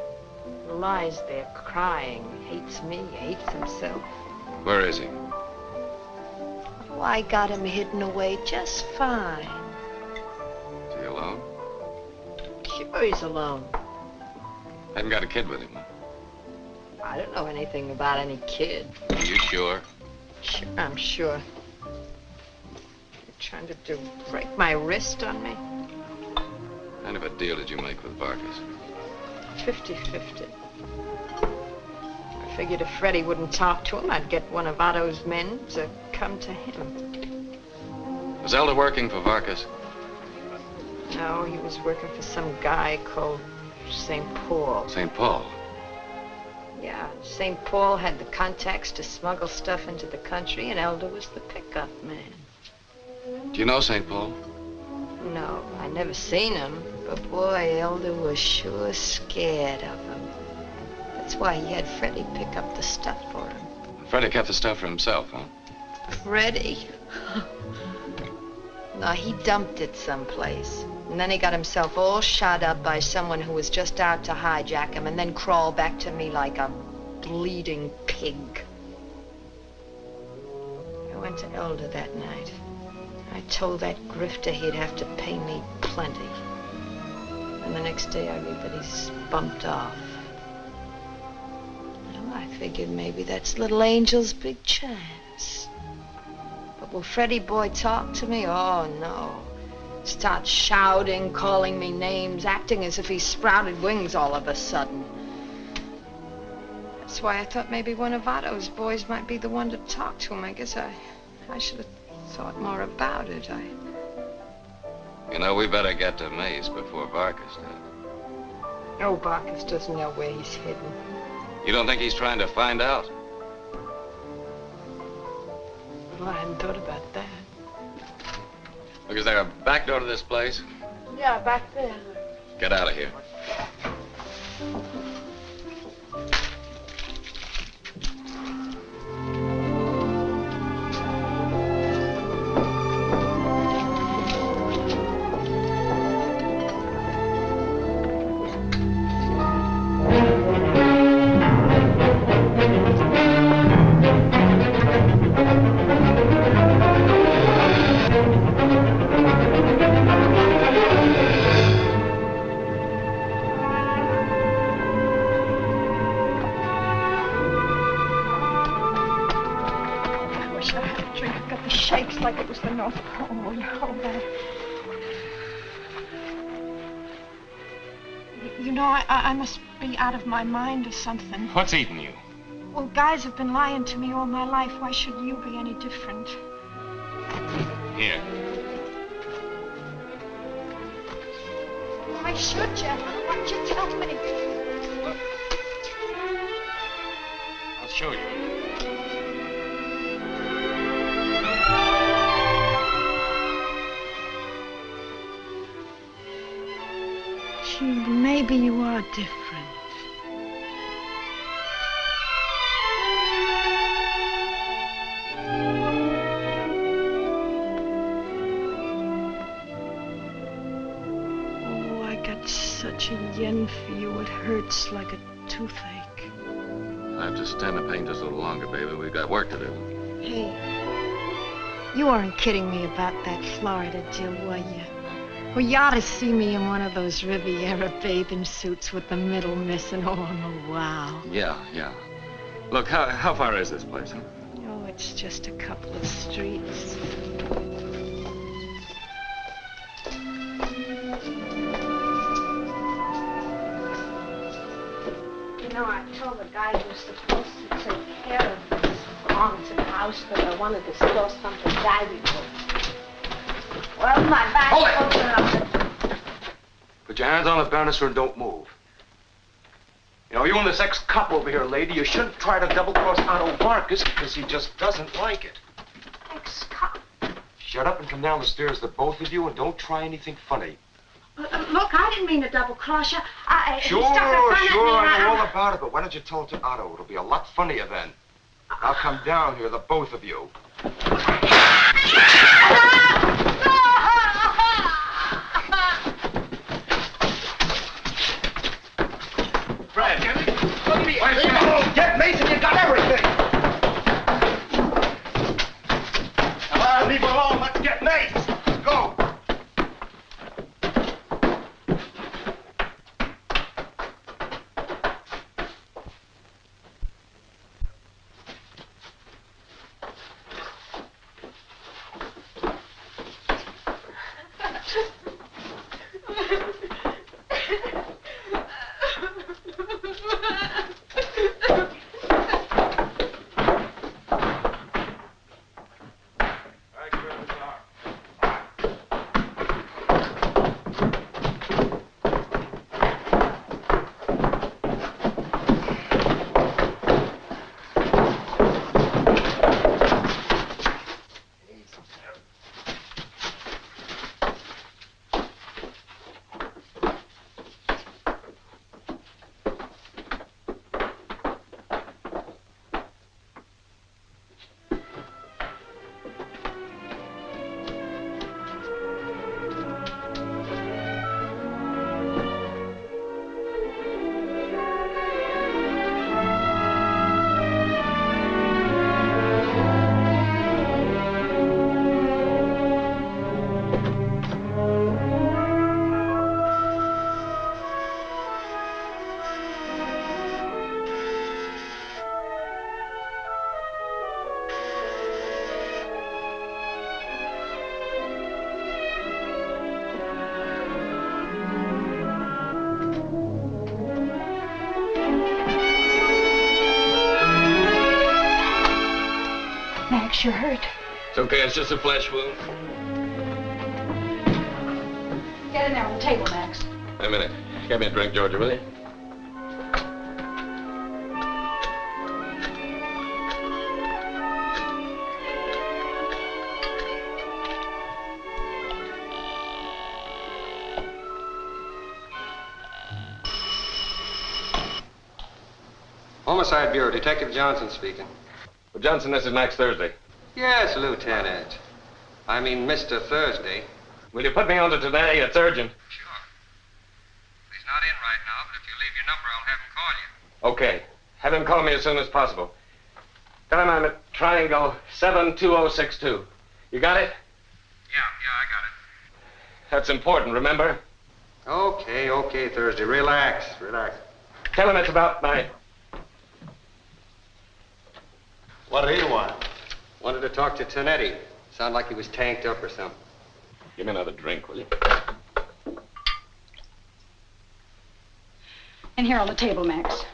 who lies there crying, hates me, hates himself. Where is he? Oh, I got him hidden away just fine. Is he alone? Sure he's alone. Hadn't got a kid with him, huh? I don't know anything about any kid. Are you sure? Sure, I'm sure. You're trying to break my wrist on me? What kind of a deal did you make with Vargas? 50-50. I figured if Freddie wouldn't talk to him, I'd get one of Otto's men to come to him. Was Elder working for Vargas? No, he was working for some guy called St. Paul. St. Paul? Yeah, St. Paul had the contacts to smuggle stuff into the country, and Elder was the pickup man. Do you know St. Paul? No, I never seen him, but boy, Elder was sure scared of him. That's why he had Freddie pick up the stuff for him. Freddie kept the stuff for himself, huh? Freddie? No, he dumped it someplace. And then he got himself all shot up by someone who was just out to hijack him and then crawled back to me like a bleeding pig. I went to Elder that night. I told that grifter he'd have to pay me plenty. And the next day I read that he's bumped off. Well, I figured maybe that's little Angel's big chance. But will Freddie boy talk to me? Oh, no. Start shouting, calling me names, acting as if he sprouted wings all of a sudden. That's why I thought maybe one of Otto's boys might be the one to talk to him. I guess I should have thought more about it. You know, we better get to Mays before Vargas does. No, Vargas doesn't know where he's hidden. You don't think he's trying to find out? Well, I hadn't thought about that. Look, is there a back door to this place? Yeah, back there. Get out of here. I must be out of my mind or something. What's eating you? Well, guys have been lying to me all my life. Why should you be any different? Here. Why should you? Why'd you tell me? Look. I'll show you. Maybe you are different. Oh, I got such a yen for you, it hurts like a toothache. I have to stand the pain just a little longer, baby. We've got work to do. Hey, you weren't kidding me about that Florida deal, were you? Well, you ought to see me in one of those Riviera bathing suits with the middle missing. Oh, I'm a wow. Yeah. Look, how far is this place, huh? Oh, it's just a couple of streets. You know, I told the guy who's supposed to take care of this belonged to the house, but I wanted to store something valuable. Well, my back. Hold it! Put your hands on the banister and don't move. You know, you and this ex-cop over here, lady, you shouldn't try to double-cross Otto Vargas because he just doesn't like it. Ex-cop? Shut up and come down the stairs, the both of you, and don't try anything funny. Look, I didn't mean to double-cross you. Sure, I know all about it, but why don't you tell it to Otto? It'll be a lot funnier then. Now come down here, the both of you. Fred, look at me. Get Mason, you got everything. Come on, leave her alone. Let's get Mace. Let's go. You're hurt. It's okay, it's just a flesh wound. Get in there on the table, Max. Wait a minute. Get me a drink, Georgia, will you? Homicide Bureau, Detective Johnson speaking. Well, Johnson, this is Max Thursday. Yes, Lieutenant. I mean, Mr. Thursday. Will you put me on to today? It's urgent. Sure. He's not in right now, but if you leave your number, I'll have him call you. Okay. Have him call me as soon as possible. Tell him I'm at Triangle 72062. You got it? Yeah, I got it. That's important, remember? Okay, Thursday. Relax. Tell him it's about my... What do you want? Wanted to talk to Tonetti. Sounded like he was tanked up or something. Give me another drink, will you? In here on the table, Max.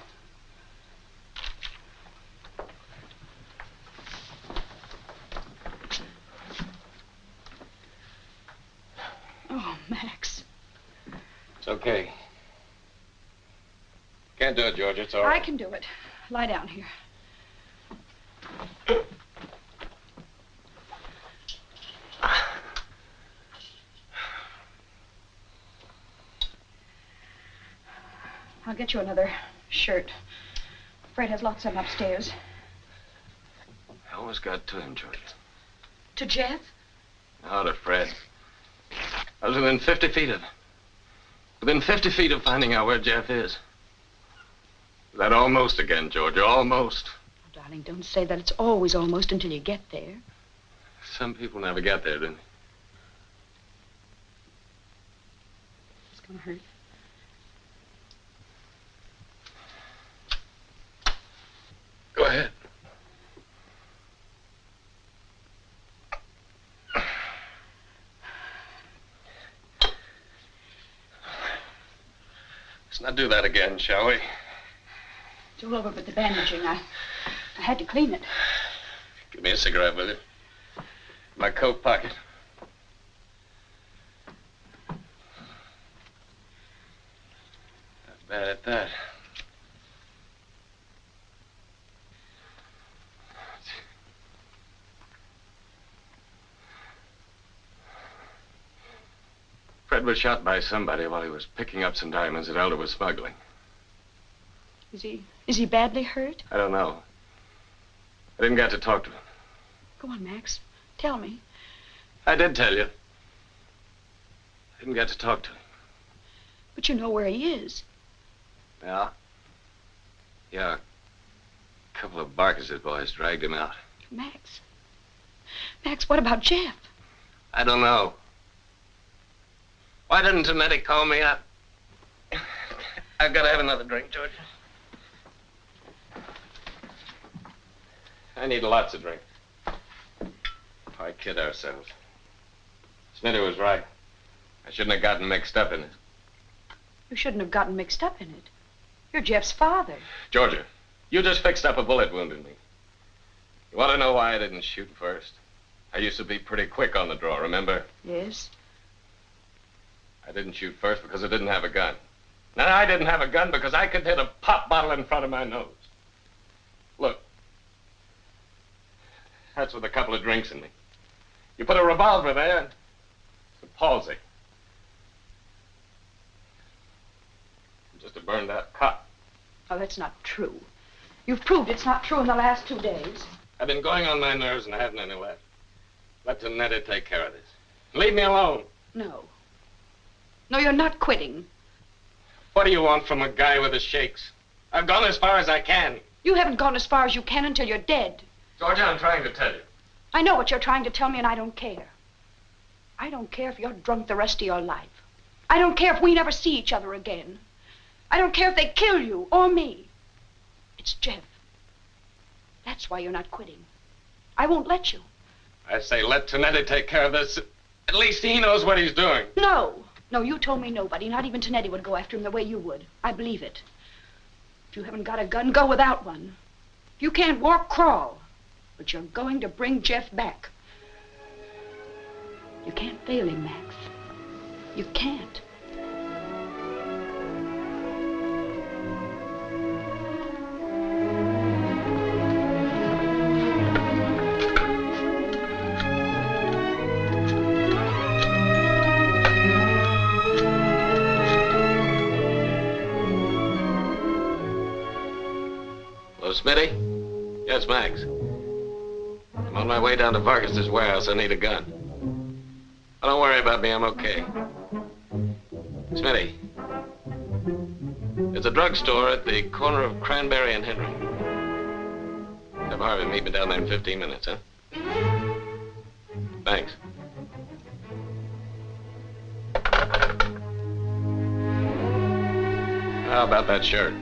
Oh, Max. It's okay. Can't do it, Georgia. It's all right. I can do it. Lie down here. I'll get you another shirt. Fred has lots of them upstairs. I almost got to him, Georgia. To Jeff? No, to Fred. I was within 50 feet of him. Within 50 feet of finding out where Jeff is. That almost again, Georgia, almost. Oh, darling, don't say that. It's always almost until you get there. Some people never get there, do they? It's gonna hurt. Go ahead. Let's not do that again, shall we? It's all over but the bandaging. I had to clean it. Give me a cigarette, will you? My coat pocket. Bad at that. Fred was shot by somebody while he was picking up some diamonds that Elder was smuggling. Is he badly hurt? I don't know. I didn't get to talk to him. Go on, Max. Tell me. I did tell you. I didn't get to talk to him. But you know where he is. Yeah? Yeah. A couple of Barkis's boys dragged him out. Max. Max, what about Jeff? I don't know. Why didn't Tonetti call me up? I've got to have another drink, George. I need lots of drink. Why kid ourselves? Smitty was right. I shouldn't have gotten mixed up in it. You shouldn't have gotten mixed up in it. You're Jeff's father. Georgia, you just fixed up a bullet wound in me. You want to know why I didn't shoot first? I used to be pretty quick on the draw, remember? Yes. I didn't shoot first because I didn't have a gun. Now, I didn't have a gun because I could hit a pop bottle in front of my nose. Look. That's with a couple of drinks in me. You put a revolver there, and it's a palsy. I'm just a burned out cop. Oh, that's not true. You've proved it's not true in the last 2 days. I've been going on my nerves and I haven't any left. Let Tonetti take care of this. Leave me alone. No. No, you're not quitting. What do you want from a guy with the shakes? I've gone as far as I can. You haven't gone as far as you can until you're dead. Georgia, I'm trying to tell you. I know what you're trying to tell me, and I don't care. I don't care if you're drunk the rest of your life. I don't care if we never see each other again. I don't care if they kill you or me. It's Jeff. That's why you're not quitting. I won't let you. I say let Tonetti take care of this. At least he knows what he's doing. No. No, you told me nobody, not even Tonetti, would go after him the way you would. I believe it. If you haven't got a gun, go without one. If you can't walk, crawl. But you're going to bring Jeff back. You can't fail him, Max. You can't. Hello, Smitty? Yes, Max. I'm on my way down to Vargas's warehouse. I need a gun. Oh, don't worry about me. I'm okay. Smitty. There's a drugstore at the corner of Cranberry and Henry. Have Harvey meet me down there in 15 minutes, huh? Thanks. How about that shirt?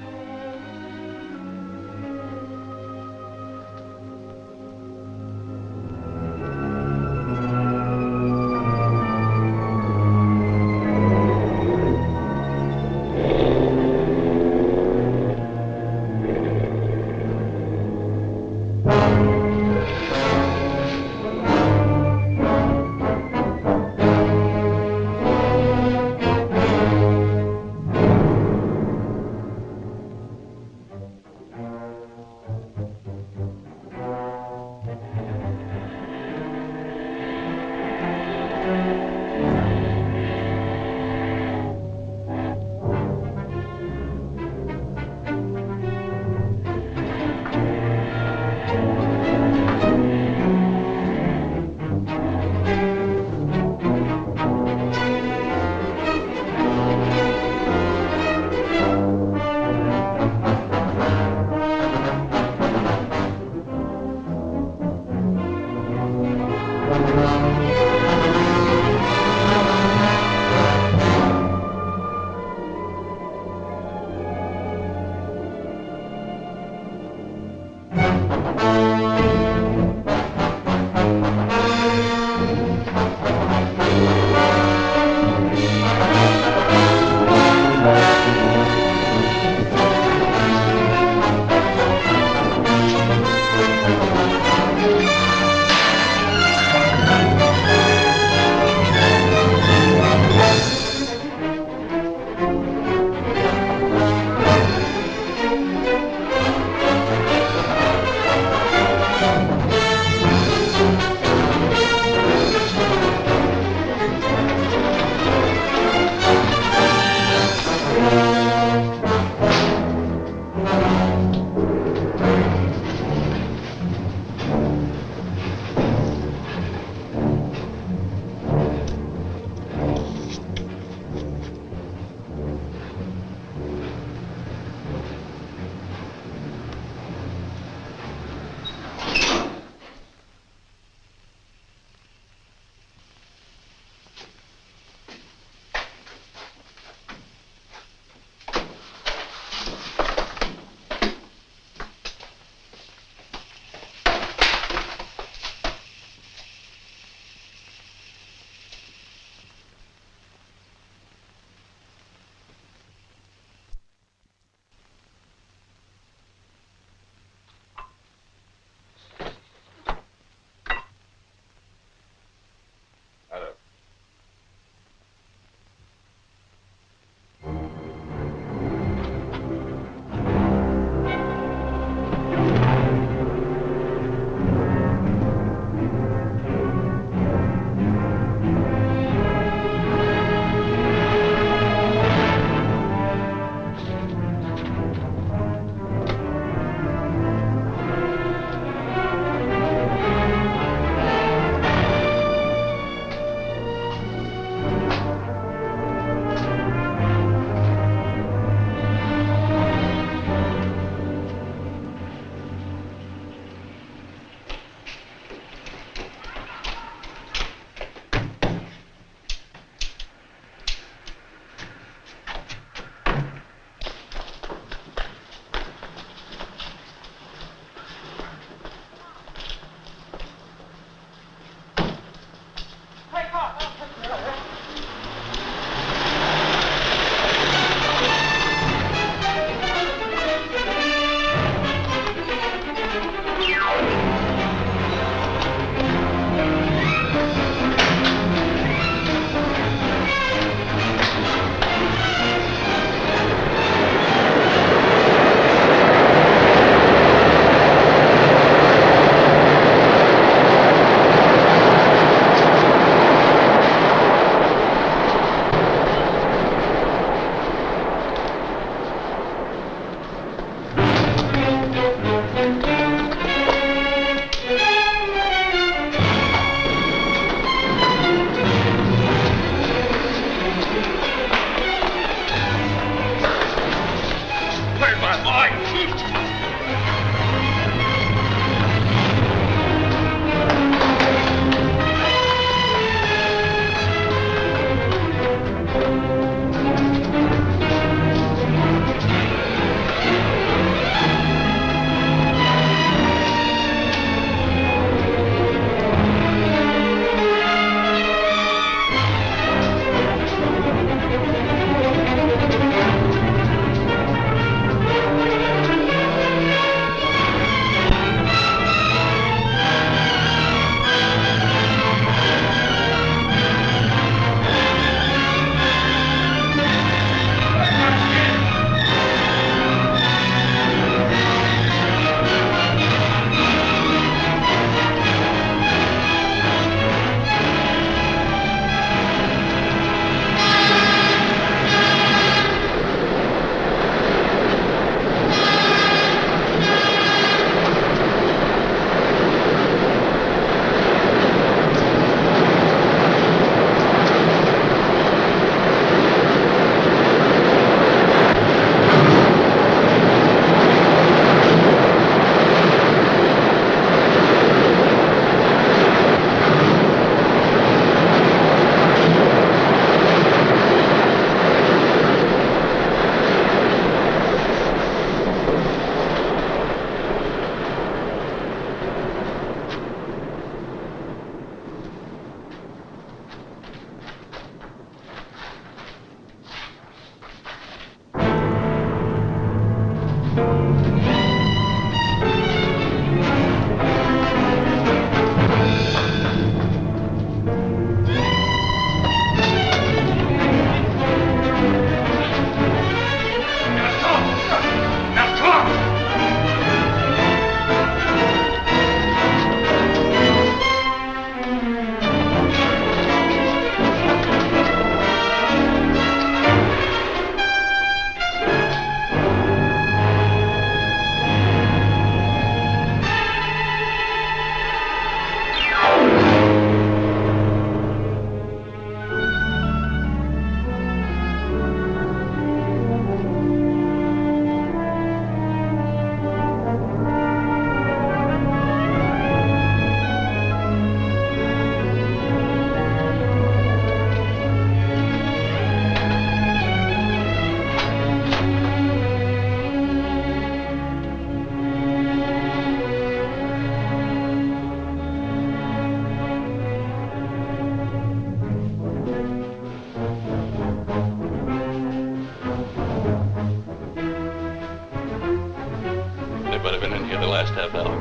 the last half hour.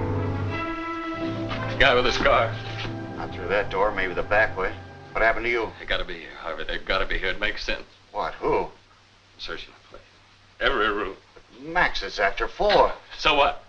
The guy with the scar. Not through that door, maybe the back way. What happened to you? They gotta be here, Harvey. They gotta be here. It makes sense. What? Who? Searching the place. Every room. Max, it's after 4. So what?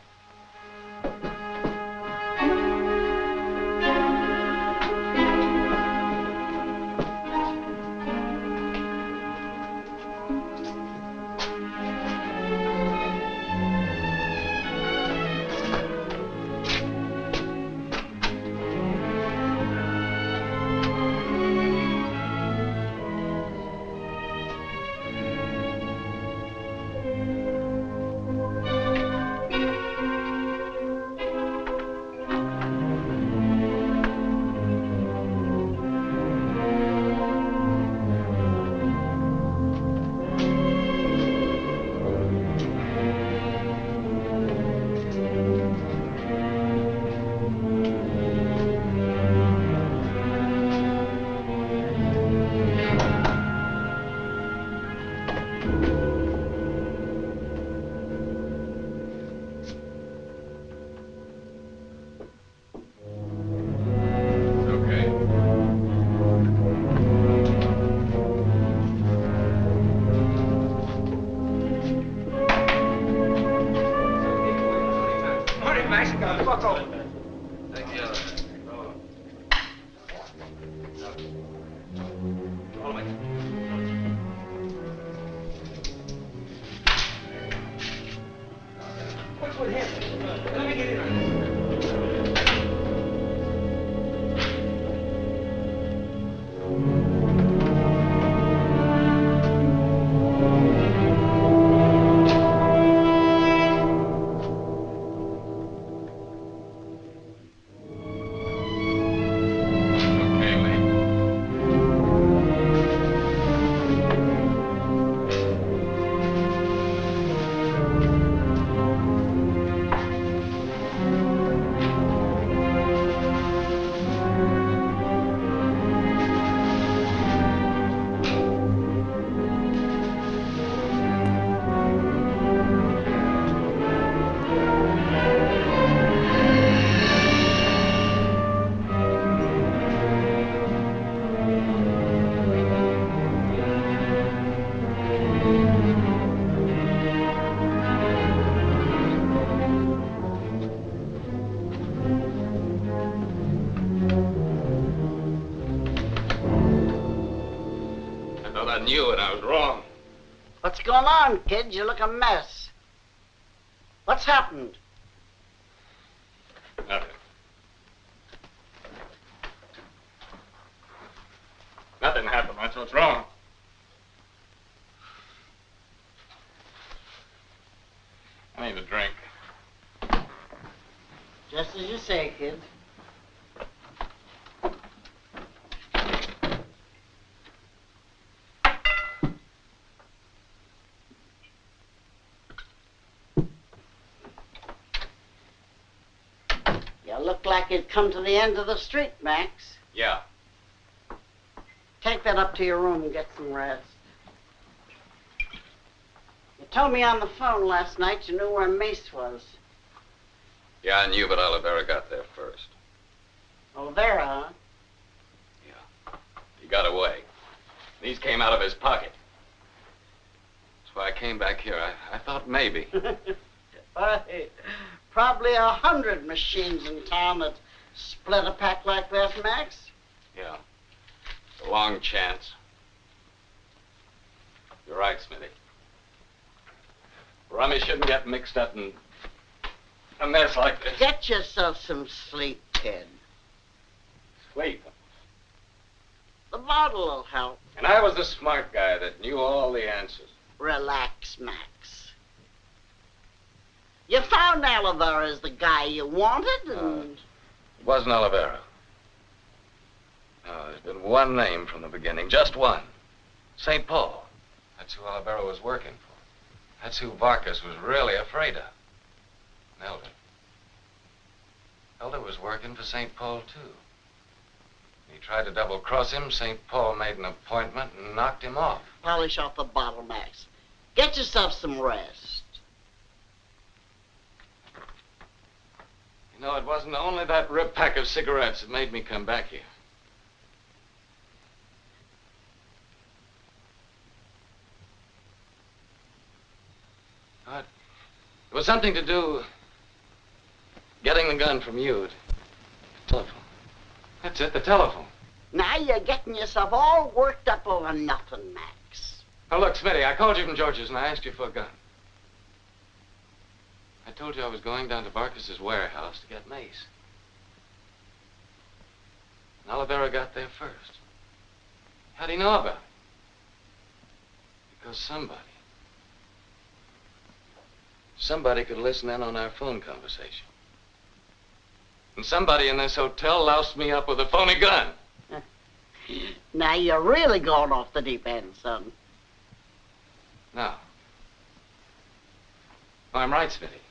I knew it. I was wrong. What's going on, kid? You look a mess. What's happened? Nothing. Nothing happened. That's what's wrong. I need a drink. Just as you say, kid. You look like you'd come to the end of the street, Max. Yeah. Take that up to your room and get some rest. You told me on the phone last night you knew where Mace was. Yeah, I knew, but Oliveira got there first. Oliveira, huh? He got away. These came out of his pocket. That's why I came back here. I thought maybe. Probably 100 machines in town that split a pack like that, Max. Yeah. It's a long chance. You're right, Smithy. Rummy shouldn't get mixed up in a mess like this. Get yourself some sleep, kid. Sleep. The bottle will help. And I was the smart guy that knew all the answers. Relax, Max. You found Oliveira as the guy you wanted, and... It wasn't Oliveira. No, there's been one name from the beginning, just one. St. Paul. That's who Oliveira was working for. That's who Vargas was really afraid of. Elder. Elder was working for St. Paul, too. He tried to double-cross him. St. Paul made an appointment and knocked him off. Polish off the bottle, Max. Get yourself some rest. No, it wasn't only that rip pack of cigarettes that made me come back here. It was something to do getting the gun from you. The telephone. That's it, the telephone. Now you're getting yourself all worked up over nothing, Max. Now, look, Smitty, I called you from George's and I asked you for a gun. I told you I was going down to Barkis's warehouse to get mace. And Olivera got there first. How'd he know about it? Because somebody could listen in on our phone conversation. And somebody in this hotel loused me up with a phony gun. Now you're really going off the deep end, son. No. Oh, I'm right, Smitty.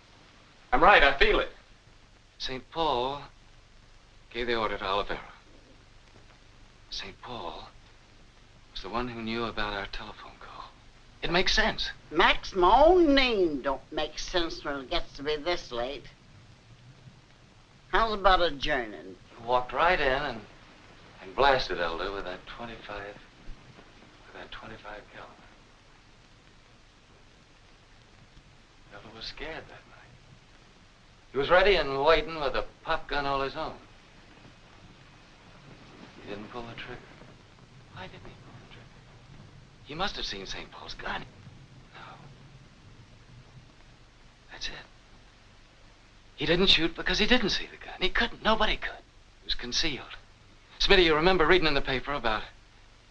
I'm right, I feel it. St. Paul gave the order to Olivera. St. Paul was the one who knew about our telephone call. It makes sense. Max, my own name don't make sense when it gets to be this late. How's about adjourning? Walked right in and blasted Elder with that 25 caliber. Elder was scared that night. He was ready and waiting with a pop gun all his own. He didn't pull the trigger. Why didn't he pull the trigger? He must have seen St. Paul's gun. No. That's it. He didn't shoot because he didn't see the gun. He couldn't. Nobody could. It was concealed. Smitty, you remember reading in the paper about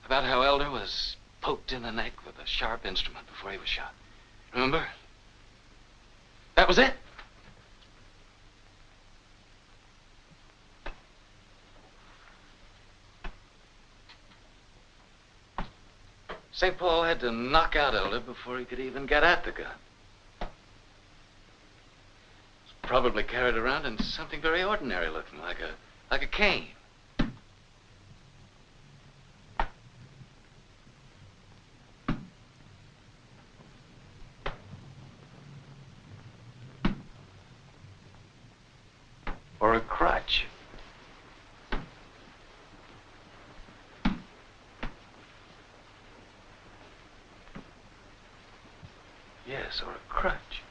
how Elder was poked in the neck with a sharp instrument before he was shot. Remember? That was it. St. Paul had to knock out Elder before he could even get at the gun. Probably carried around in something very ordinary looking, like a cane. Or a crutch. Yes, or a crutch.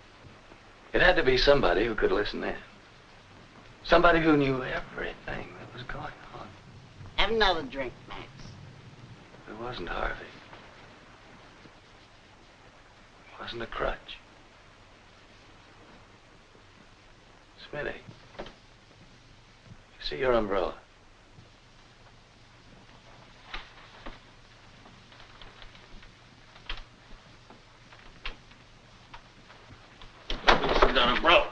It had to be somebody who could listen in. Somebody who knew everything that was going on. Have another drink, Max. It wasn't Harvey. It wasn't a crutch. Smitty, you see your umbrella? An umbrella.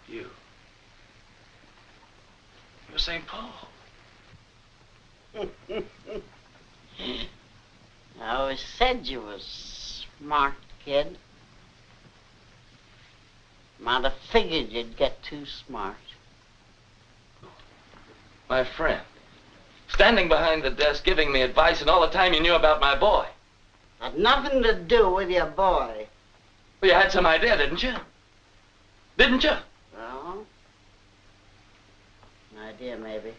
You're St. Paul. I always said you was smart, kid. Might have figured you'd get too smart. My friend. Standing behind the desk, giving me advice, and all the time you knew about my boy. Had nothing to do with your boy. Well, you had some idea, didn't you? Didn't you? Well, an idea, maybe.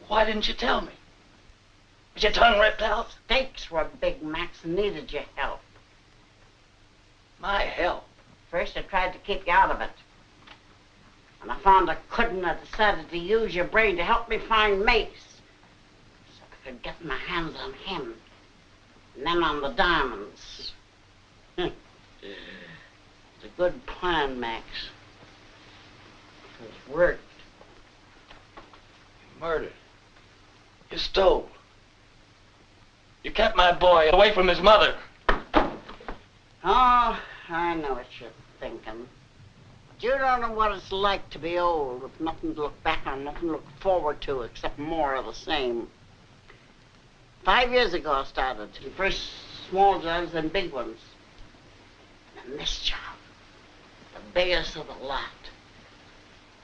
Why didn't you tell me? Was your tongue ripped out? Stakes were big, Max, and needed your help. My help? First, I tried to keep you out of it. When I found I couldn't, I decided to use your brain to help me find Mace. So I could get my hands on him. And then on the diamonds. It's a good plan, Max. It's worked. You murdered. You stole. You kept my boy away from his mother. Oh, I know what you're thinking. You don't know what it's like to be old with nothing to look back on, nothing to look forward to except more of the same. 5 years ago I started. First small jobs, then big ones. And this job, the biggest of the lot.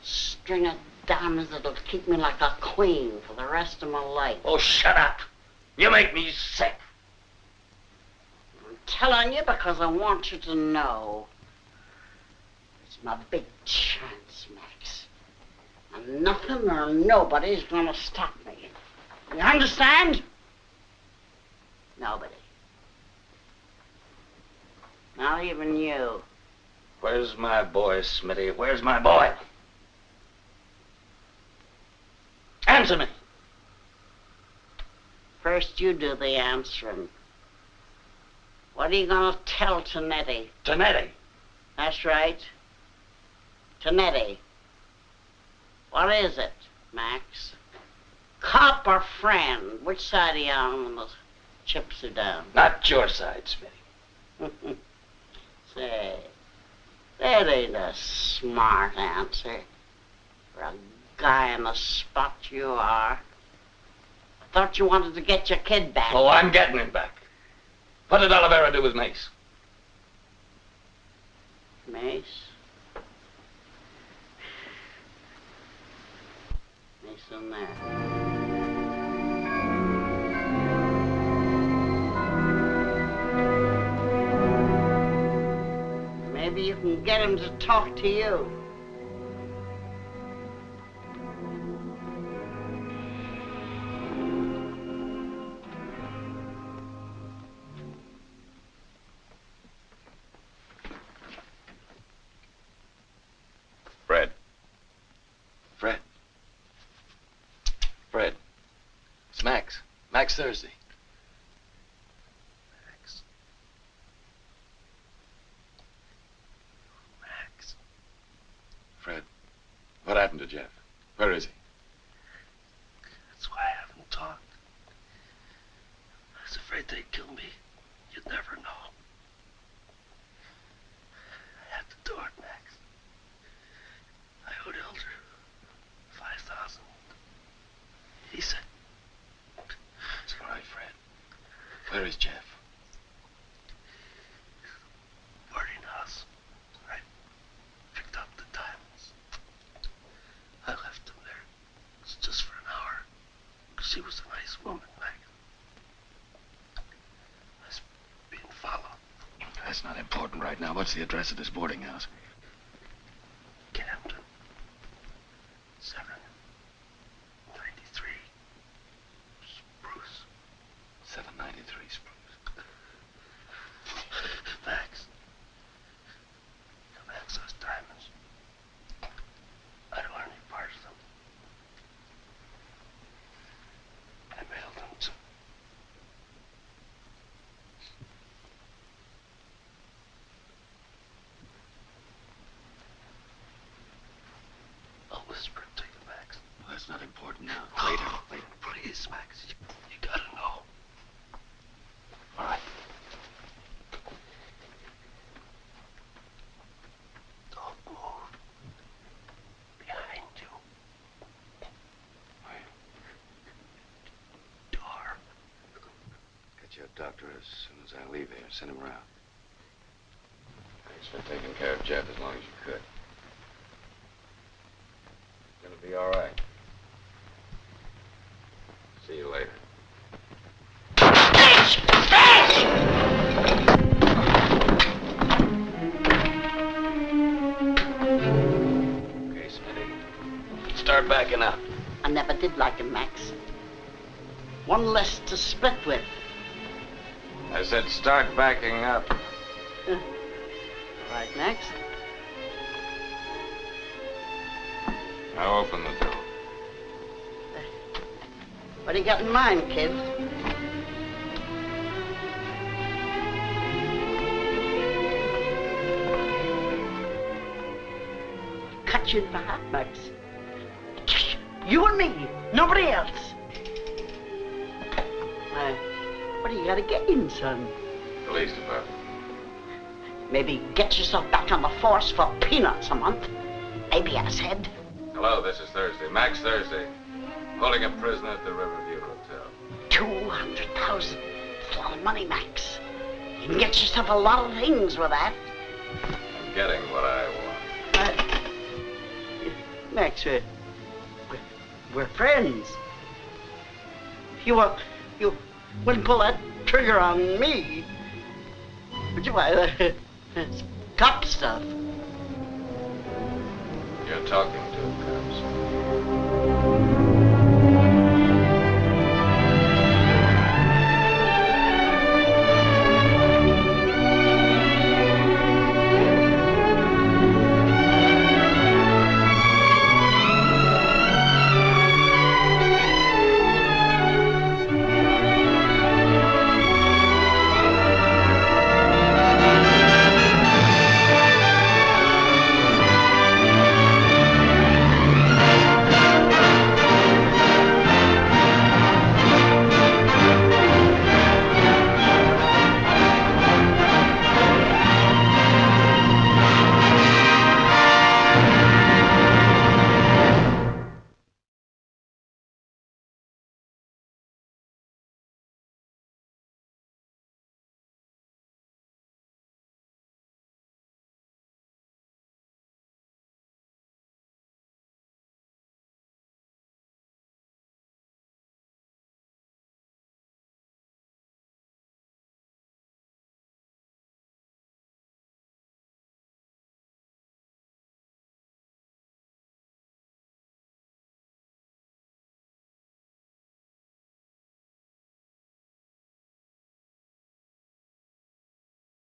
String of diamonds that'll keep me like a queen for the rest of my life. Oh, shut up. You make me sick. telling you because I want you to know. It's my big chance, Max. And nothing or nobody's gonna stop me. You understand? Nobody. Not even you. Where's my boy, Smitty? Where's my boy? Answer me. First, you do the answering. What are you gonna tell Tonetti? Tonetti? That's right. Tonetti. What is it, Max? Cop or friend? Which side are you on when the chips are down? Not your side, Smitty. Say, that ain't a smart answer. For a guy in the spot you are. I thought you wanted to get your kid back. Oh, I'm getting him back. What did Oliveira do with Mace? Mace? Mace in there. Maybe you can get him to talk to you. Fred. Fred. Fred. It's Max. Max Thursday. Max. Max. Fred, what happened to Jeff? Where is he? That's why I haven't talked. I was afraid they'd kill me. You'd never know. I had to do it, Max. I owed Elder $5,000. He said... It's all right, Fred. Where is Jeff? Boarding house. I picked up the diamonds. I left him there. It's just for an hour. Because she was a nice woman, Max. I was being followed. That's not important right now. What's the address of this boarding house? Camden. 793. Spruce. 793 Spruce. Max. Max, those diamonds. I don't want any parts of them. I mailed them to... I'll whisper it to you, Max. Well, that's not important now. Later. Later. Please, Max. You gotta know. All right. Don't move. Behind you. Door. Get you a doctor as soon as I leave here. Send him around. Thanks for taking care of Jeff as long as you could. It's gonna be all right. See you later. Okay, Smitty. Start backing up. I never did like him, Max. One less to split with. I said start backing up. All right, Max. Now open the door. What do you got in mind, kid? Cut you in the heart, Max. You and me, nobody else. What do you got to gain, son? Police department. Maybe get yourself back on the force for peanuts a month. Maybe ass head. Hello, this is Thursday. Max Thursday. Holding a prisoner at the Riverview Hotel. 200,000. It's a lot of money, Max. You can get yourself a lot of things with that. I'm getting what I want. Max, we're friends. You wouldn't pull that trigger on me. Would you mind? It's cop stuff. You're talking to cops.